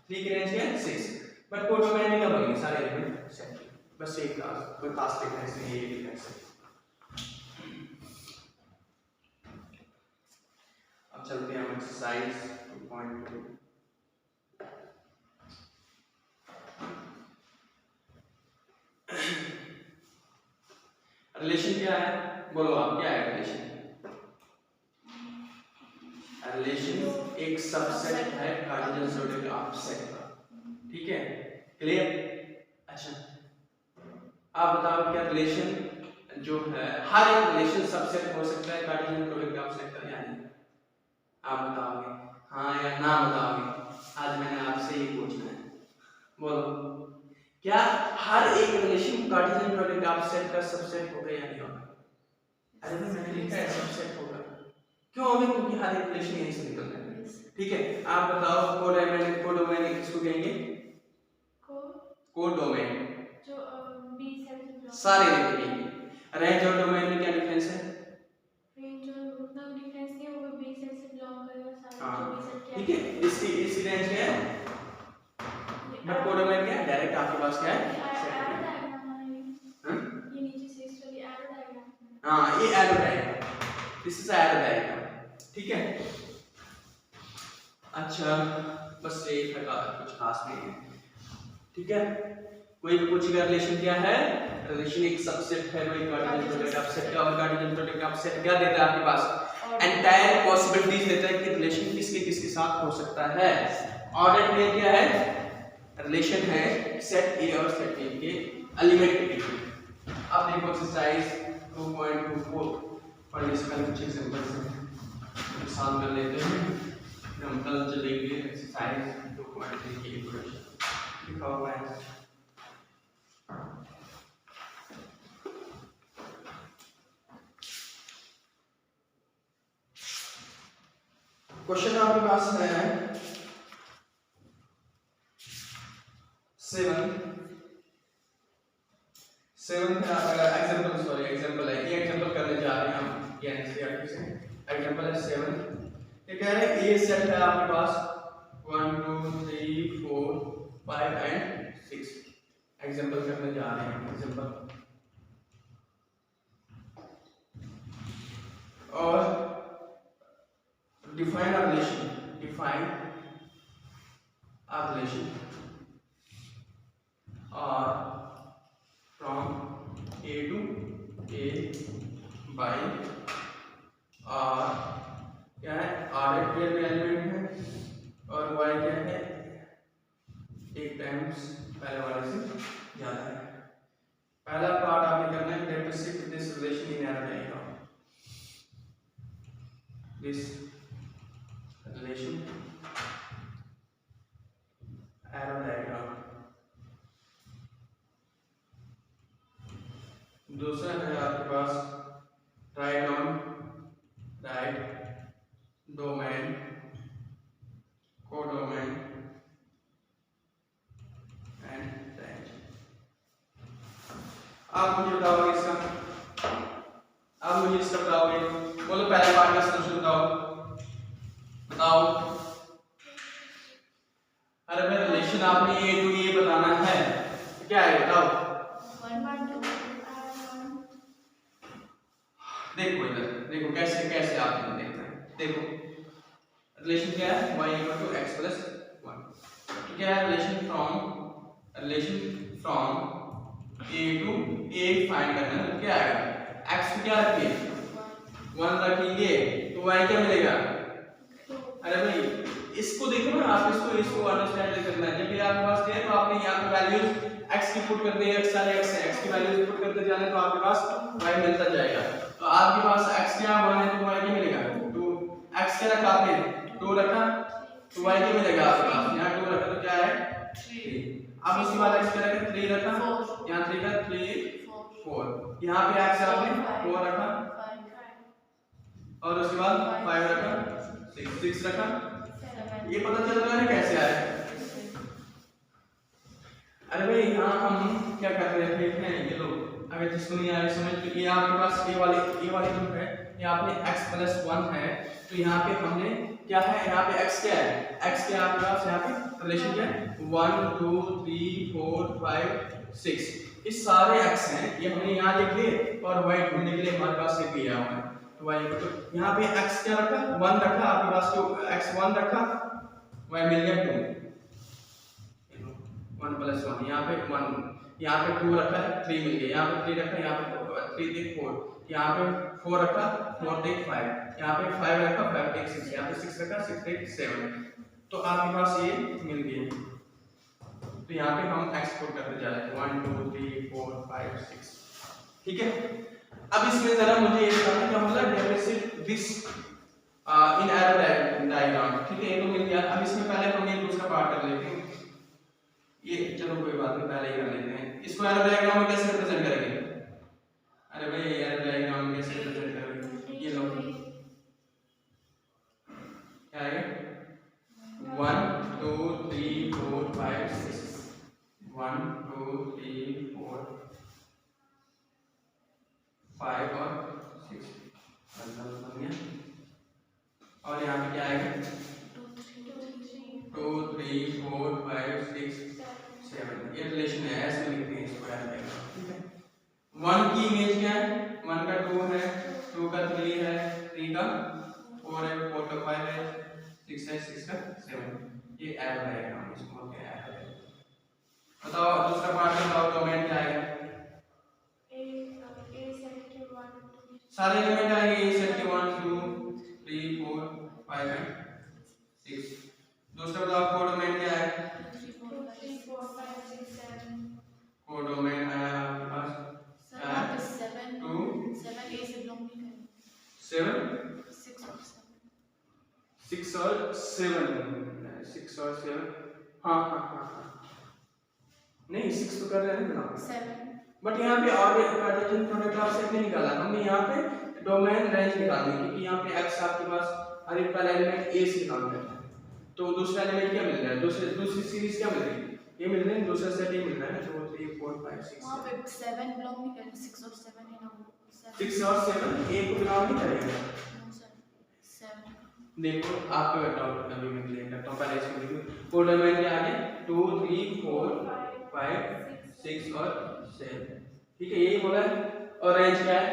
3 की रेंज क्या है? 6। बट कोडोमेन में क्या बनेंगे? सारे एलिमेंट सेट। बस एक कोई खास डिफरेंस नहीं है, ये डिफरेंस है। अब चलते हैं हम एक्सरसाइज 2.2। रिलेशन क्या है? बोलो आप, क्या है रिलेशन? रिलेशन एक सबसेट है कार्टेशियन ज्योमेट्रिक ऑफ सेट का। ठीक है, क्लियर? अच्छा, आप बताओ क्या रिलेशन जो है, हर एक रिलेशन सबसेट हो सकता है कार्टेशियन ज्योमेट्रिक ऑफ सेट का या नहीं? आप बताओगे हाँ या ना बताओगे? आज मैंने आपसे ये पूछना है, बोलो क्या हर एक relation Cartesian geometric of set का सबसेट होगा या नहीं होगा? अरे मैंने लिखा है सबसेट होगा। क्यों होगा? क्योंकि हर एक रिलेशन यहीं से निकलता है। ठीक है, आप बताओ कोडोमेन किसको कहेंगे? कोडोमेन जो बी सेट सारे लिखेंगे। रेंज और डोमेन में क्या डिफरेंस है? रेंज और उतना डिफरेंस नहीं होगा, बी सेट से बिलोंग करेगा सारे जो बी सेट के। ठीक है, इसकी रेंज क्या है? बट कोडोमेन क्या है? डायरेक्ट आपके पास क्या है? एरो डायग्राम है ये नीचे से इस वाली एरो डायग्राम। हां, ये arrow diagram, this is arrow diagram. ठीक है, अच्छा बस ये कुछ खास नहीं है। ठीक है, कोई भी पूछेगा रिलेशन क्या है? रिलेशन एक सबसेट है, वही कार्टेशियन ज्योमेट्रिक ऑफ सेट का। और कार्टेशियन ज्योमेट्रिक ऑफ सेट क्या देता है आपके पास? एंटायर पॉसिबिलिटीज देता है कि रिलेशन किसके किसके साथ हो सकता है। ऑर्डर में क्या है? रिलेशन है सेट ए और सेट बी के एलिमेंट के बीच। अब देखो एक्सरसाइज 2.24 और इसका कुछ एग्जांपल से सॉल्व कर लेते हैं। हम कल चलेंगे एक्सरसाइज 2.3 की इक्वेशन लिखा हुआ है। क्वेश्चन आपके पास है 7 एग्जांपल है, ये एग्जांपल करने जा रहे हैं हम ये एनसीईआरटी से। एग्जांपल है 7। ये कह रहे हैं ए सेट है आपके पास 1 2 3 4 5 एंड 6। एग्जांपल करने जा रहे हैं एग्जांपल। और define a relation or from A to A by R क्या है, R एक पेयर में एलिमेंट है और Y क्या है, एक टाइम्स पहले वाले से ज्यादा है। पहला पार्ट आपने करना है deficit this relation in arrow diagram. This relation arrow diagram। दूसरा है आपके पास write domain codomain and range. आप मुझे बताओगे इसका बताओगे, बोलो पहले पार्ट का सॉल्यूशन बताओ। अरे मैं रिलेशन आपने ए टू ए बताना है, क्या है बताओ। देखो इधर देखो कैसे आपने देखना है। देखो रिलेशन क्या है, y = x + 1। तो क्या है relation from a to a find करना है। तो क्या आएगा, x को क्या रखिए 1 रखेंगे तो y क्या मिलेगा। अरे भाई इसको देखो ना आप, इसको अंडरस्टैंड करना है। जब भी आपके पास है तो आपने यहाँ पे वैल्यूज x की पुट करते हैं, सारे x की वैल्यूज पुट करते जाने तो आपके पास y मिलता जाएगा। तो आपके पास x क्या 1 है तो y क्या मिलेगा 2। x क्या रखा आपने 2 रखा तो y क्या मिलेगा आपके पास, यहाँ 2 रखा तो क्या है 3। अब उसके बाद x क्या रखा 3 रखा, यहाँ 3 का 3 4, यहाँ पे x आपने 4 रखा और उसके बाद 5 रखा 6 रखा। ये पता चल रहा है कैसे आया। अरे भाई यहाँ हम क्या कर रहे थे, ये लो अगर जिसको नहीं आया समझ, तो ये आपके पास ये वाली जो है ये आपने x + 1 है तो यहाँ पे हमने क्या है, यहाँ पे x क्या है, x क्या आपके पास यहाँ पे रिलेशन क्या है 1 2 3 4 5 6। इस सारे x हैं ये हमने यहाँ लिख दिए और y ढूंढने के लिए हमारे पास लिख दिया हुआ है। तो y तो यहाँ पे x क्या रखा 1 रखा आपके पास, तो x 1 रखा y मिल गया 2 1 + 1। यहाँ पे 1, यहाँ पे 2 रखा है 3 मिल गया, यहाँ पे 3 रखा, यहाँ पे 3 3 4, यहाँ पे 4 रखा 4 3 5, यहाँ पे 5 रखा 5 3 6, यहाँ पे 6 रखा 6 3 7। तो आपके पास ये मिल गया। तो यहाँ पे हम एक्सपोर्ट करते जा रहे हैं 1 2 3 4 5 6। ठीक है, अब इसमें जरा मुझे ये बताना क्या मतलब deficit this in arrow diagram. ठीक है, ये तो मिल गया। अब इसमें पहले हम ये दूसरा पार्ट कर लेते हैं। ये चलो कोई बात नहीं, पहले ही कर लेते हैं। इसको एरर डायग्राम में कैसे रिप्रेजेंट करेंगे। अरे भाई एरर डायग्राम में कैसे रिप्रेजेंट करेंगे, ये लो क्या आएगा 1 2 3 4 5 6 1 2 3 4 5 और 6 मतलब बन गया। और यहाँ पे क्या आएगा 2 3 4 5 6 7। ये रिलेशन है, ऐसे लिखते हैं इसको याद रखना। ठीक है, 1 की इमेज क्या है, 1 का 2 है, 2 का 3 है, 3 का 4 है, 4 का 5 है, 6 है, 6 का 7। ये एरर आएगा, हम इसको बोलते हैं एरर। बताओ दूसरा पार्ट में बताओ डोमेन क्या आएगा। सारे एलिमेंट आएंगे ए सेट के 1 2 3 4 5 एंड 6। दूसरा बताओ कोडोमेन क्या है। कोडोमेन आया आपके पास 2 7 6 और 7। हाँ नहीं 6 तो कर रहे हैं ना, बट यहाँ पे और कार्टेशियन प्रोडक्ट ऑफ सेट नहीं निकाला हमने, यहाँ पे डोमेन रेंज निकालनी है क्योंकि यहाँ पे x आपके पास हर एक पहला एलिमेंट a से काम करता है। तो दूसरा एलिमेंट क्या मिल रहा है, दूसरी सीरीज क्या मिल रही है ये मिल रहे हैं, दूसरा सेट ये मिल रहा है 2 3 4 5 6 वहाँ पे 7 बिलोंग नहीं करे, 6 और 7 है ना वो 6 और 7 ए को बिलोंग नहीं करेगा। नो सर 7 देखो आपको डाउट अभी मैं क्लियर करता हूँ, पहले इसको लिखो। कोड डोमेन के आगे 2 3 4 5 6 और 7, ठीक है यही बोला है। और रेंज क्या है,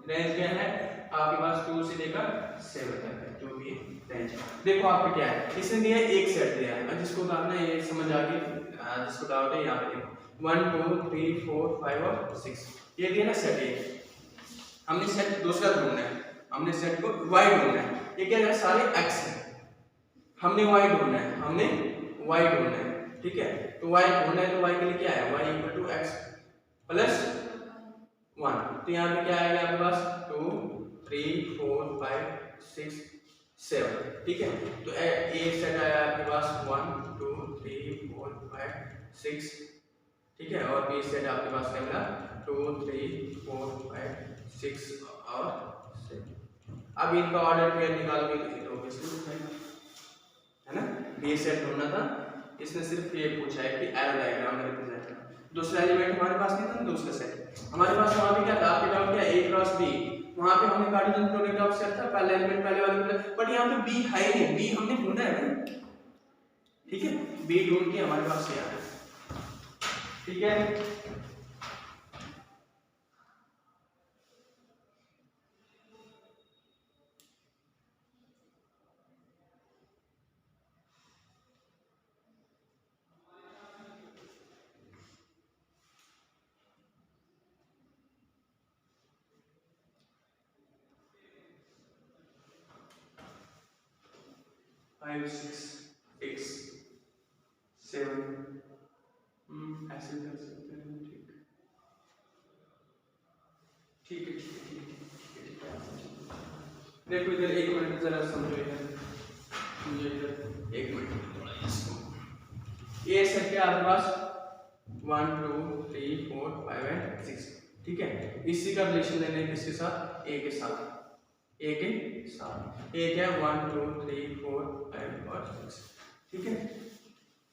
रेंज क्या है आपके पास 2 से लेकर 7 तक है, जो भी रेंज है। देखो आपको क्या है, इसने दिया एक सेट दिया है, जिसको उतारना है ये समझ आ गई, जिसको डाउट है यहाँ पे देखो 1 2 3 4 5 और 6 ये दिया ना सेट ए। हमने सेट दूसरा ढूंढना है, हमने सेट को y ढूंढना है। ये क्या है, सारे x है, हमने y ढूंढना है, हमने y ढूंढना है, ठीक है। तो y ढूंढना है, तो y के लिए क्या है, y equal to x plus 1। तो यहाँ पे क्या आएगा आपके पास 2 3 4 5 6 7, ठीक है। तो ए सेट आया आपके पास 1 2 3 4 5 6, ठीक है। और बी सेट आपके पास क्या मिला 2 3 4 5 6 और 7। अब इनका ऑर्डर पेयर निकालोगे तो ऑब्वियसली है ना, बी सेट ढूंढना था, इसने सिर्फ ये पूछा है कि एरो डायग्राम में रिप्रेजेंट करना। दूसरा एलिमेंट हमारे पास नहीं था ना, दूसरा सेट हमारे पास वहां पे क्या था, आपके डाउट क्या a क्रॉस b, वहां पे हमने कार्टेशियन प्रोडक्ट ऑफ सेट था, पहला एलिमेंट पहले वाले में, बट यहां पे b है नहीं, b हमने ढूंढा है ना, ठीक है। b ढूंढ के हमारे पास ये आया, ठीक है। फाइव सिक्स सिक्स 7 ऐसे कर सकते हैं, ठीक है, ठीक है। देखो इधर एक मिनट जरा समझो, इधर मुझे इधर एक मिनट थोड़ा इसको, ये सेट है आपके पास 1 2 3 4 5 एंड 6, ठीक है। इसी का रिलेशन लेने हैं किसके साथ, ए के साथ, ए के साथ। ए क्या है 1 2 3 4 5 और 6, ठीक है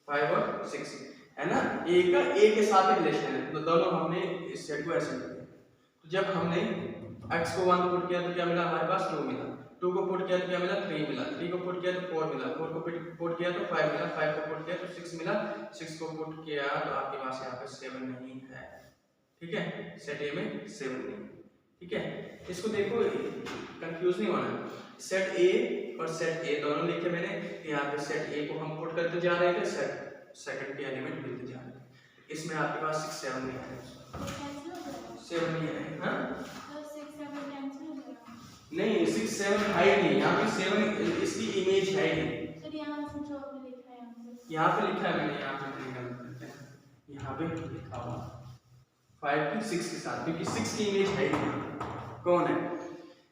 5 और 6 है ना। ए का ए के साथ रिलेशन है, तो दोनों हमने इस सेट को ऐसे लिया। तो जब हमने x को 1 पुट किया तो क्या मिला हमारे पास 2 मिला, 2 को पुट किया तो क्या मिला 3 मिला, 3 को पुट किया तो 4 मिला, 4 को पुट किया तो 5 मिला, 5 को पुट किया तो 6 मिला, 6 को पुट किया तो आपके पास यहाँ पे 7 नहीं है, ठीक है। सेट ए में 7 नहीं, ठीक है। इसको देखो कंफ्यूज नहीं होना, सेट ए और सेट ए दोनों लिखे मैंने, यहाँ पे सेट ए को हम पुट करते जा रहे थे, सेट सेकंड के एलिमेंट मिलते जा रहे थे। इसमें आपके पास 6 7 नहीं है, 7 नहीं है, हाँ नहीं 6 7 है नहीं, यहाँ पे 7 इसकी इमेज है नहीं। सर यहाँ से जो भी लिखा है यहाँ पे लिखा है मैंने, यहाँ पे गलत करते हैं, यहाँ पे लिखा हुआ 5 की 6 के साथ, क्योंकि 6 की इमेज है नहीं, कौन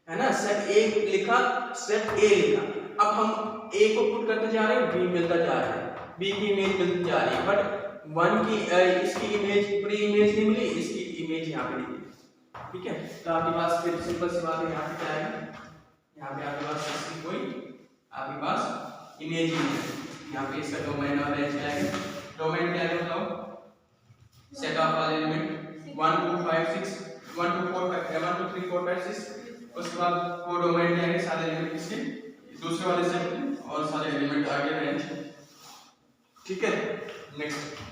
है ना। सेट ए लिखा, सेट ए लिखा, अब हम ए को पुट करते जा रहे हैं, बी मिलता जा रहा है, बी की इमेज मिलती जा रही है, बट 1 की इसकी इमेज प्री इमेज नहीं मिली, इसकी इमेज यहाँ पे नहीं, ठीक है। तो आपके पास फिर सिंपल सी बात है, यहाँ पे क्या है, यहाँ पे आपके पास इसकी कोई आपके पास इमेज नहीं है। यहाँ पे इसका डोमेन और रेंज क्या है, डोमेन क्या है बताओ, सेट ऑफ ऑल एलिमेंट 1 2 5 6 1 2 4 5 1 2 3 4 5 6, उसके बाद वो डोमेन क्या है, सारे एलिमेंट इसके दूसरे वाले सेट और सारे एलिमेंट आगे रेंज, ठीक है। नेक्स्ट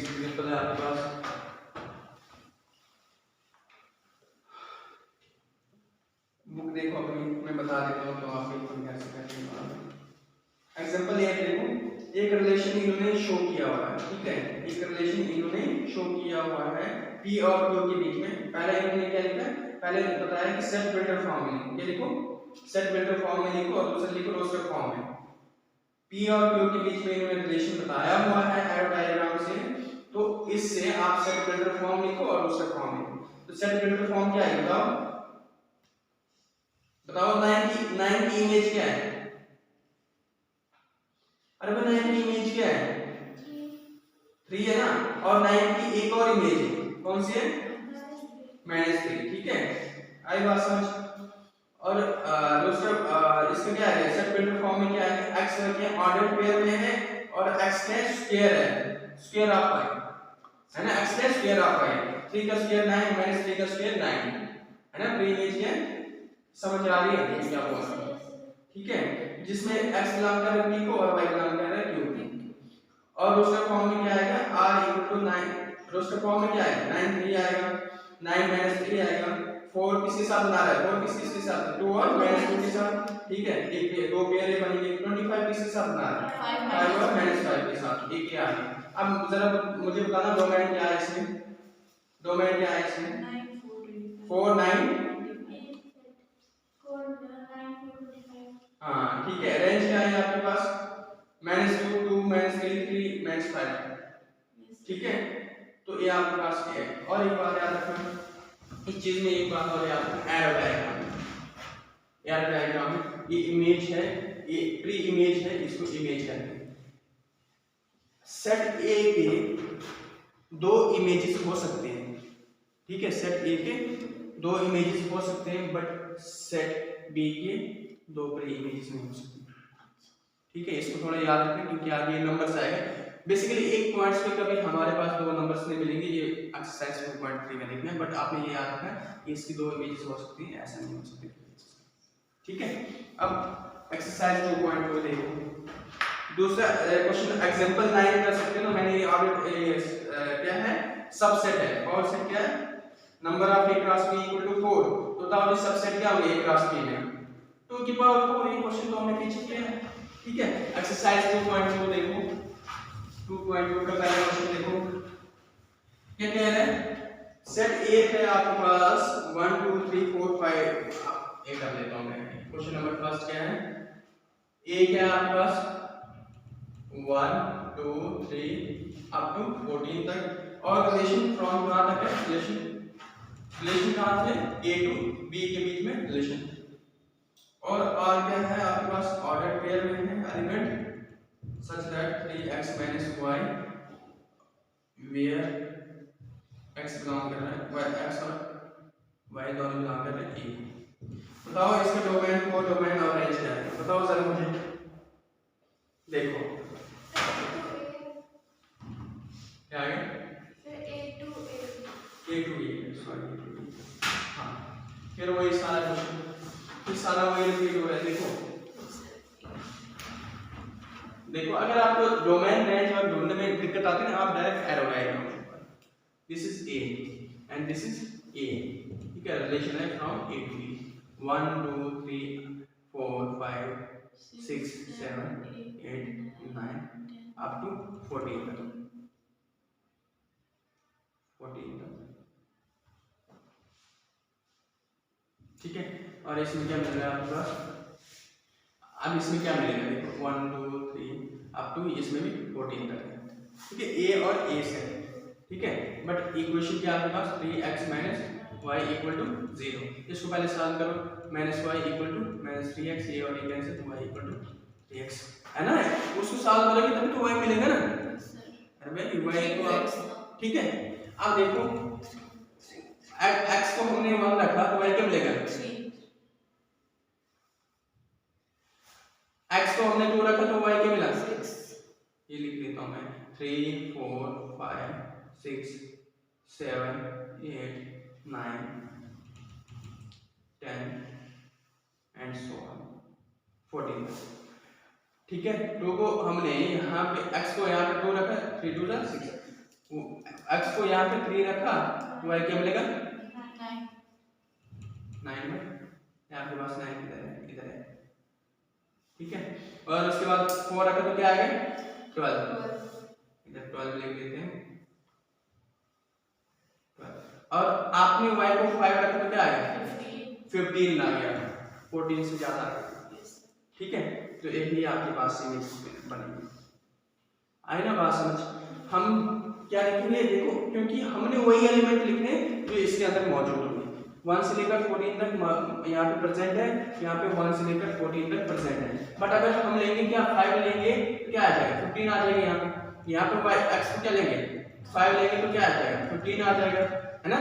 एग्जांपल है आपके पास, बुक देखो अपनी, मैं बता देता हूँ तो आप बिल्कुल कैसे करेंगे। एग्जांपल ये देखो, एक रिलेशन इन्होंने शो किया हुआ है, ठीक है, एक रिलेशन इन्होंने शो किया हुआ है P और Q के बीच में। पहले इन्होंने क्या लिखा है, पहले बताया कि सेट बिल्डर फॉर्म में, क्या लिखो सेट बिल्डर फॉर्म में लिखो, और दूसरा लिखो रोस्टर फॉर्म में। P और Q के बीच में इन्होंने रिलेशन बताया हुआ है एरो डायग्राम से, तो इससे आप सेट बिल्डर फॉर्म लिखो और रोस्टर फॉर्म लिखो। तो सेट बिल्डर फॉर्म क्या है बताओ, बताओ 9 की इमेज क्या है, अरे भाई 9 की इमेज क्या है, 3 है ना, और 9 की एक और इमेज है, कौन सी है -3, ठीक है। आई बात समझ, x रखें ऑर्डर पेयर में है और x का स्क्वायर है, स्क्वायर ऑफ y है ना, x का स्क्वायर ऑफ y, 3 का स्क्वायर 9 माइनस 3 का स्क्वायर 9 है ना। प्री इमेज है, समझ आ रही है क्या बोल रहा हूं, ठीक है, जिसमें x बिलोंग कर रहा है p को और y बिलोंग कर रहा है q को। और रोस्टर फॉर्म में क्या आएगा r equal to 9, roster form में क्या आएगा 9 3 आएगा, 9 माइनस 3 आएगा, 4 किसके साथ बना रहा है, 4 किसके साथ 2 और माइनस 2 के साथ, ठीक है, एक दो पेयर बनेंगे, 25 किसके साथ बना रहा है 5 और माइनस 5 के साथ, एक क्या है। अब जरा मुझे बताना डोमेन क्या है इसमें, डोमेन क्या है इसमें 4 9, हाँ ठीक है, रेंज क्या है आपके पास -2 2 -3 3 -5, ठीक है, तो ये आपके पास क्या है। और एक बात याद रखना इस चीज में, एक बात और याद रखना, एरो डायग्राम, एरो डायग्राम ये इमेज है, ये प्री इमेज है, इसको इमेज कहते हैं। सेट ए के दो इमेजेस हो सकते हैं, ठीक है, सेट ए के दो इमेजेस हो सकते हैं, बट सेट बी के दो प्री इमेजेस नहीं हो सकते, ठीक है, इसको थोड़ा याद रखें क्योंकि आगे नंबर्स आएगा। बेसिकली एक पॉइंट्स पे कभी हमारे पास दो नंबर्स नहीं मिलेंगे, ये एक्सरसाइज 2.3 में देखना है, बट आपने ये याद रखना कि इसकी दो इमेजेस हो सकती हैं, ऐसा नहीं हो सकती, ठीक है। अब एक्सरसाइज 2.2 देखो, दूसरा क्वेश्चन एग्जांपल 9 कर सकते हैं ना, मैंने ये क्या है सबसेट है, और सेट क्या है number of a cross b equal to 4, तो बताओ ये सबसेट क्या होगा a क्रॉस b में 2 की पावर 4, ये क्वेश्चन तो हमने पीछे किया है, ठीक है। एक्सरसाइज 2.2 देखो, 2.2 का पहला क्वेश्चन देखो, क्या कह रहा है, सेट A है आपके पास 1 2 3 4 5, ये कर लेता हूं मैं, क्वेश्चन नंबर फर्स्ट क्या है, A क्या है आपके पास 1 2 3 अप टू 14 तक, और रिलेशन फ्रॉम कहां तक है, रिलेशन कहां से A टू B के बीच में रिलेशन, और R क्या है आपके पास ऑर्डर पेयर में है element such that 3x minus y where x belong कर रहा है, y x और y दोनों belong कर रहे हैं A। बताओ इसका डोमेन को डोमेन और रेंज क्या है, बताओ जरा मुझे, देखो क्या है A to A, सॉरी हाँ, फिर वही सारा क्वेश्चन, फिर सारा वही रिपीट हो रहा है। देखो देखो अगर आपको डोमेन रेंज और ढूंढने में दिक्कत आती है ना, आप direct arrow diagram, this is A and this is A, ठीक है, रिलेशन है from A to B, 1 2 3 4 5 6 7 8 9 up to 14 तक, 14 तक, ठीक है। और इसमें क्या मिल रहा है आपके पास, अब इसमें क्या मिलेगा, देखो 1 2 3 अप टू इसमें भी 14 तक है, ठीक है, A और A से, ठीक है, बट इक्वेशन क्या आपके पास 3x minus y equal to 0, इसको पहले सॉल्व करो, minus y equal to minus 3x, A और A कैंसिल, तो y इक्वल टू 3x है ना, उसको सॉल्व करोगे तभी तो y मिलेगा ना, अरे भाई y तो ठीक है। अब देखो x को हमने 1 रखा तो y क्या मिलेगा, x को हमने 2 रखा तो y क्या मिला 6, ये लिख देता हूं मैं 3 4 5 6 7 8 9 10 एंड सो ऑन 14, ठीक है। 2 को हमने यहाँ पे x को यहाँ पे 2 रखा, 3 2 6, x को यहाँ पे 3 रखा तो y क्या मिलेगा 9 में, यहाँ पे पास 9 इधर है, ठीक है। और उसके बाद 4 रखा तो क्या आएगा 12, इधर 12 लिख देते हैं 12, और आपने y को 5 रखा तो क्या आएगा 15 आ गया, 14 से ज्यादा, ठीक है। तो यही आपके पास इमेज बनेगी, आई ना बात समझ। हम क्या लिखेंगे देखो, क्योंकि हमने वही एलिमेंट लिखने जो इसके अंदर मौजूद होंगे, 1 से लेकर 14 तक यहाँ पे प्रेजेंट है, यहाँ पे 1 से लेकर 14 तक प्रेजेंट है, बट अगर हम लेंगे क्या 5 लेंगे तो क्या आ जाएगा 15 आ जाएगा, यहाँ पे y x को क्या लेंगे 5 लेंगे तो क्या आ जाएगा 15 आ जाएगा, है ना,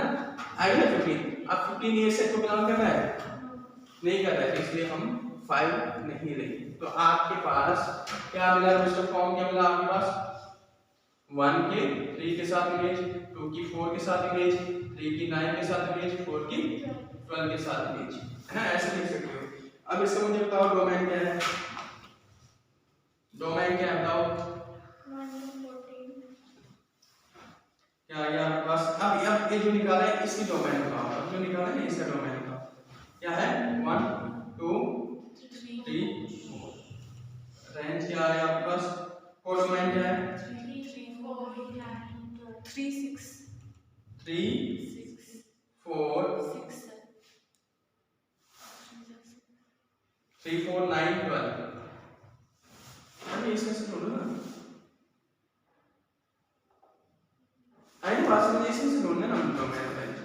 आएगा 15। अब 15 ये सेट को बिलोंग कर रहा है नहीं कर रहा है, इसलिए हम 5 नहीं रही। तो आपके पास क्या मिला, मिस्टर फॉर्म क्या मिला आपके पास, 1 के 3 के साथ इमेज, 2 की 4 के साथ इमेज, 3 की 9 के साथ इमेज, 4 की 12 के साथ इमेज, है ना, ऐसे लिख सकते हो। अब इसका मुझे बताओ डोमेन क्या है, डोमेन क्या है बताओ, 1 to 14 क्या ये आपके पास, अब ये जो निकाला है इसकी डोमेन बताओ, अब जो निकाला है इसका डोमेन बताओ क्या है, 1 2 3 4, रेंज क्या है आपके पास, कोडोमेन क्या है 3 4 3 6 3 6 4 6 3 4 9 12, अरे इसमें से ढूंढो ना, अरे पास में इसमें से ढूंढना ना डोमेन रेंज,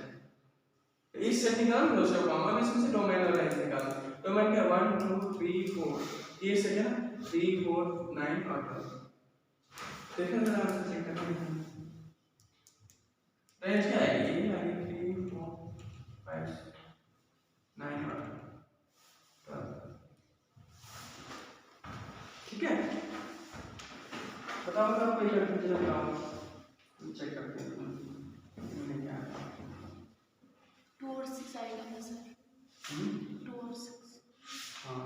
इस सेट निकाल लो सब काम, अब इसमें से डोमेन और रेंज निकाल, डोमेन क्या 1 2 3 4, ये सेट है ना 3 4 9 और 12, देखो जरा आप चेक करके, रेंज क्या है, ये आएगी 3 4 5 9 और 12, ठीक है, बताओ बताओ कोई करके चलो बताओ, चेक करते हैं मैंने क्या, 2 और 6 आएगा ना सर, 2 और 6 हाँ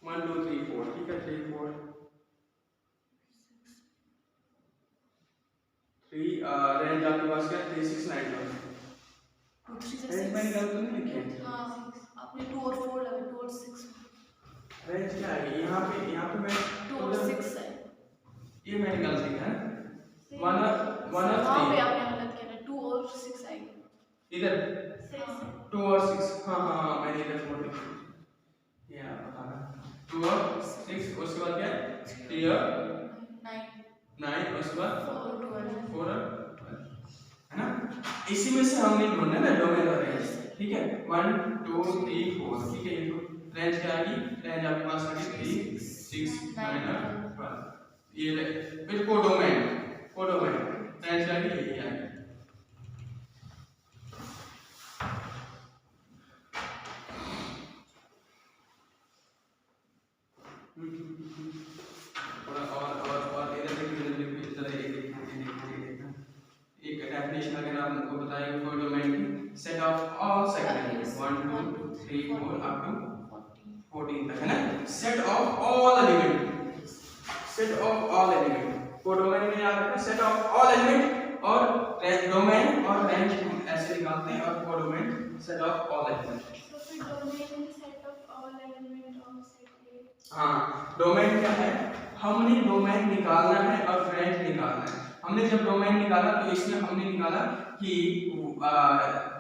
1 2 3 4, ठीक है 3 4 3 रेंज आपके पास क्या 3 6 9 12, 2 3 से रेंज मैंने गलत तो नहीं लिखी है, हाँ आपने 2 और 4 लगा, 2 और 6 रेंज क्या है यहाँ पे मैं 2 और 6 है, ये मैंने गलत लिखा है, 1 और हाँ भाई 3 आपने गलत किया ना, 2 और 6 आएगा, इधर 6 2 और 6, हाँ हाँ मैंने इधर 4 लिखा, ये आप बताना 2 और 6, उसके बाद क्या है 3 और 9, उसके बाद 4 और 12 4 और 12, है ना, इसी में से हमने ढूंढना ना डोमेन और रेंज, ठीक है 1 2 3 4, ठीक है, ये तो रेंज क्या आ गई, रेंज आपके पास आ गई 3 6 9 और 12, ये फिर कोडोमेन रेंज क्या आ गई, यही आ गई, और इधर एक डेफिनेशन अगर आप उनको बताएंगे कोई डोमेन की, set of all segment 1 2 3 4 up to 14 तक, है ना, set of all element, set of all element, codomain में याद रखना सेट ऑफ ऑल एलिमेंट, और डोमेन और रेंज ऐसे निकालते हैं, और codomain set of all element, तो फिर domain set of all element of set A, हाँ डोमेन क्या है, हमने डोमेन निकालना है और रेंज निकालना है, हमने जब डोमेन निकाला तो इसमें हमने निकाला कि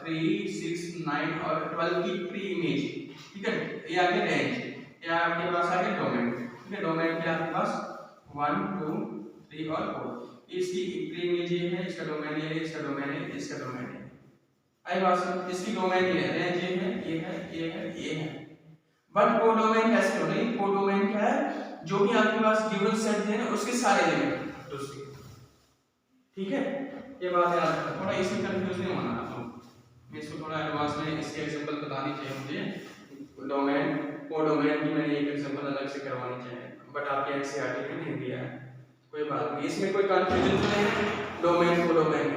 3 6 9 और 12 की प्री इमेज, ठीक है, ये आगे रेंज, ये आपके पास आ गया डोमेन, ठीक है, डोमेन क्या आपके पास 1 2 3 और 4, इसकी प्री इमेज ये है, इसका डोमेन ये है, इसका डोमेन है, इसका डोमेन है, आई बात, इसकी डोमेन ये है, रेंज ये है, ये है, ये है, ये है, बट कोडोमेन कैसे हो रही, कोडोमेन क्या है, जो भी आपके पास गिवन सेट है ना उसके सारे एलिमेंट उसके, ठीक है, ये बात याद रखना, थोड़ा इसमें कंफ्यूज नहीं होना आपको, इसको थोड़ा एडवांस में इसके एग्जांपल बतानी चाहिए मुझे, डोमेन कोडोमेन की मैंने एक एग्जांपल अलग से करवानी चाहिए, बट आपके एनसीईआरटी में नहीं दिया है, कोई बात नहीं, इसमें कोई कंफ्यूजन तो नहीं, डोमेन कोडोमेन,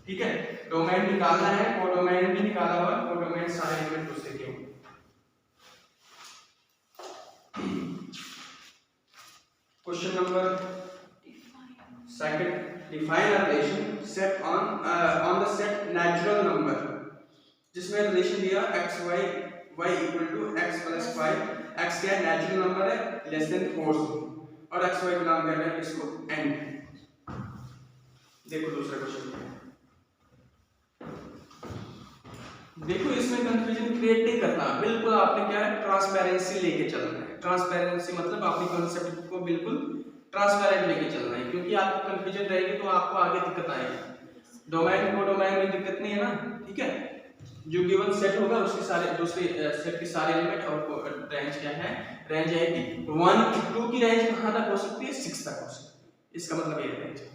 ठीक है, डोमेन निकालना है, कोडोमेन भी निकाला हुआ, कोडोमेन सारे एलिमेंट उससे क्यों, question number second, define a relation set on the set natural number, जिसमें रिलेशन दिया x y y equal to x plus 5, x क्या नेचुरल नंबर है लेस देन 4 से, और x y बिलोंग कर रहा है इसको n, देखो दूसरा क्वेश्चन, देखो इसमें कंफ्यूजन क्रिएट नहीं करना, बिल्कुल आपने क्या है ट्रांसपेरेंसी लेके चलना है, ट्रांसपेरेंसी मतलब अपनी कॉन्सेप्ट को बिल्कुल ट्रांसपेरेंट लेके चलना है, क्योंकि आपको कंफ्यूजन रहेगी तो आपको आगे दिक्कत आएगी, डोमेन को डोमेन में दिक्कत नहीं है ना, ठीक है, जो गिवन सेट होगा उसके सारे दूसरे सेट के सारे एलिमेंट, और रेंज क्या है, रेंज है कि 1 2 की रेंज कहां तक हो सकती है 6 तक हो सकती है, इसका मतलब ये रेंज है।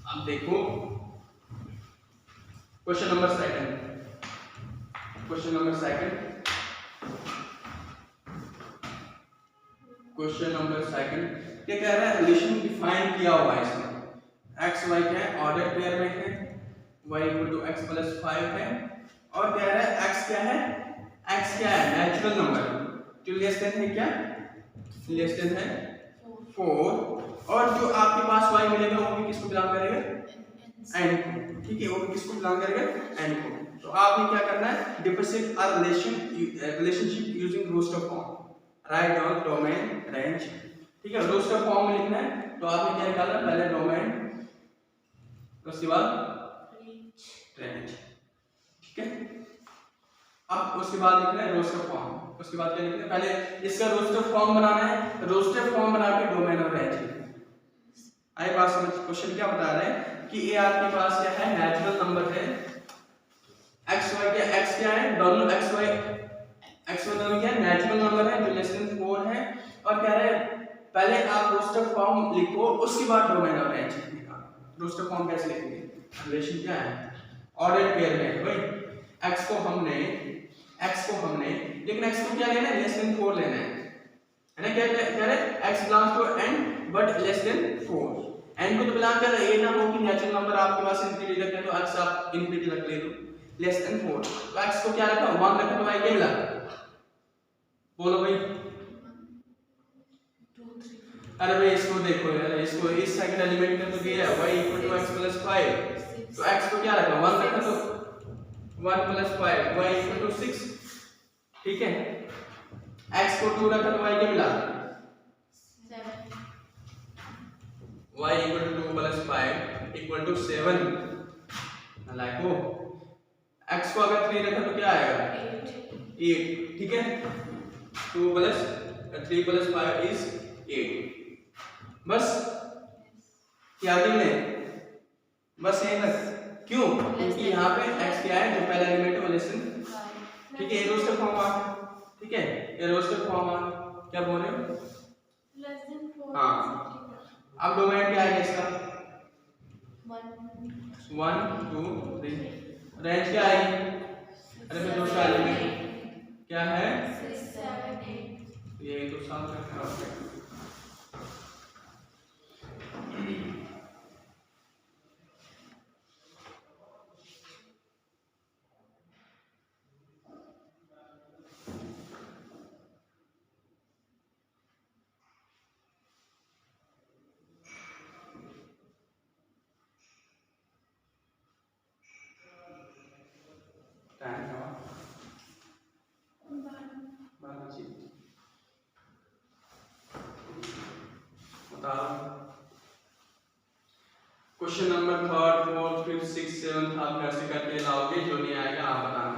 अब देखो question number second, question number second, question number second क्या कह रहा है, रिलेशन डिफाइन किया हुआ है इसमें, एक्स वाई क्या है ऑर्डर पेयर में है, y equal to X plus 5 है, और कह रहा है x क्या है, x क्या है नेचुरल नंबर जो लेस देन है, क्या लेस देन है 4, और जो आपके पास y मिलेगा वो भी किसको बिलोंग करेगा, n को, ठीक है, वो भी किसको बिलोंग करेगा, n को। तो आपने क्या करना है, differentiate a relationship using roster form, write down domain range, ठीक है, रोस्टर फॉर्म में लिखना है। तो आपने क्या निकालना है, पहले डोमेन, उसके बाद रेंज, ठीक है। अब उसके बाद लिखना है रोस्टर फॉर्म, उसके बाद क्या लिखना है, पहले इसका रोस्टर फॉर्म बनाना है, रोस्टर फॉर्म बना के डोमेन और रेंज लिखना है। आई बात समझ, क्वेश्चन क्या बता रहे हैं कि ये आपके पास क्या है, नेचुरल नंबर है, एक्स वाई क्या, एक्स क्या है, दोनों एक्स वाई दोनों क्या है, नेचुरल नंबर है जो लेस देन 4 है, और कह रहे हैं पहले आप रोस्टर फॉर्म लिखो, उसके बाद डोमेन और रेंज लिखने का। रोस्टर फॉर्म कैसे लिखेंगे, रिलेशन क्या है, ऑर्डर पेयर में भाई, x को हमने लेकिन x को क्या लेना है, लेस देन 4 लेना है ना, क्या कह रहे हैं, x belongs to n but less than 4, n को तो बिलोंग कर रहा है, ये ना हो कि नेचुरल नंबर आपके पास इंफिनिटी रखते हैं तो x आप इंफिनिटी रख ले, तो लेस देन 4, तो x को क्या रखा 1 रखा, तो y क्या मिला, बोलो भाई, 2 3 अरे भाई इसको देखो यार, इसको इस सेकंड एलिमेंट में तो दिया है y equal to x plus 5, तो x को क्या रखा 1 रखा, तो 1 प्लस 5 y इक्वल टू 6, ठीक है, x को 2 रखा तो y क्या मिला, 7 y equal to 2 plus 5 equal to 7, लाइको, x को अगर 3 रखा तो क्या आएगा 8, ठीक है, 2 प्लस 3 प्लस 5 इज 8, बस क्या आगे बस यही तक, क्यों, क्योंकि यहाँ पे x क्या है, जो पहला एलिमेंट है वो लेस देन, ठीक है, ये रोस्टर फॉर्म आ गया, ठीक है, ये रोस्टर फॉर्म आ गया, क्या बोल रहे हो, लेस देन 4, हाँ, अब डोमेन क्या है इसका, 1 2 3, रेंज क्या आएगी, अरे मैं दूसरा एलिमेंट क्या है, 6 7 8, ये तो साथ में खराब है, question number 3rd 4th 5th 6th 7th आप घर से करके लाओगे, जो नहीं आएगा आप बताना।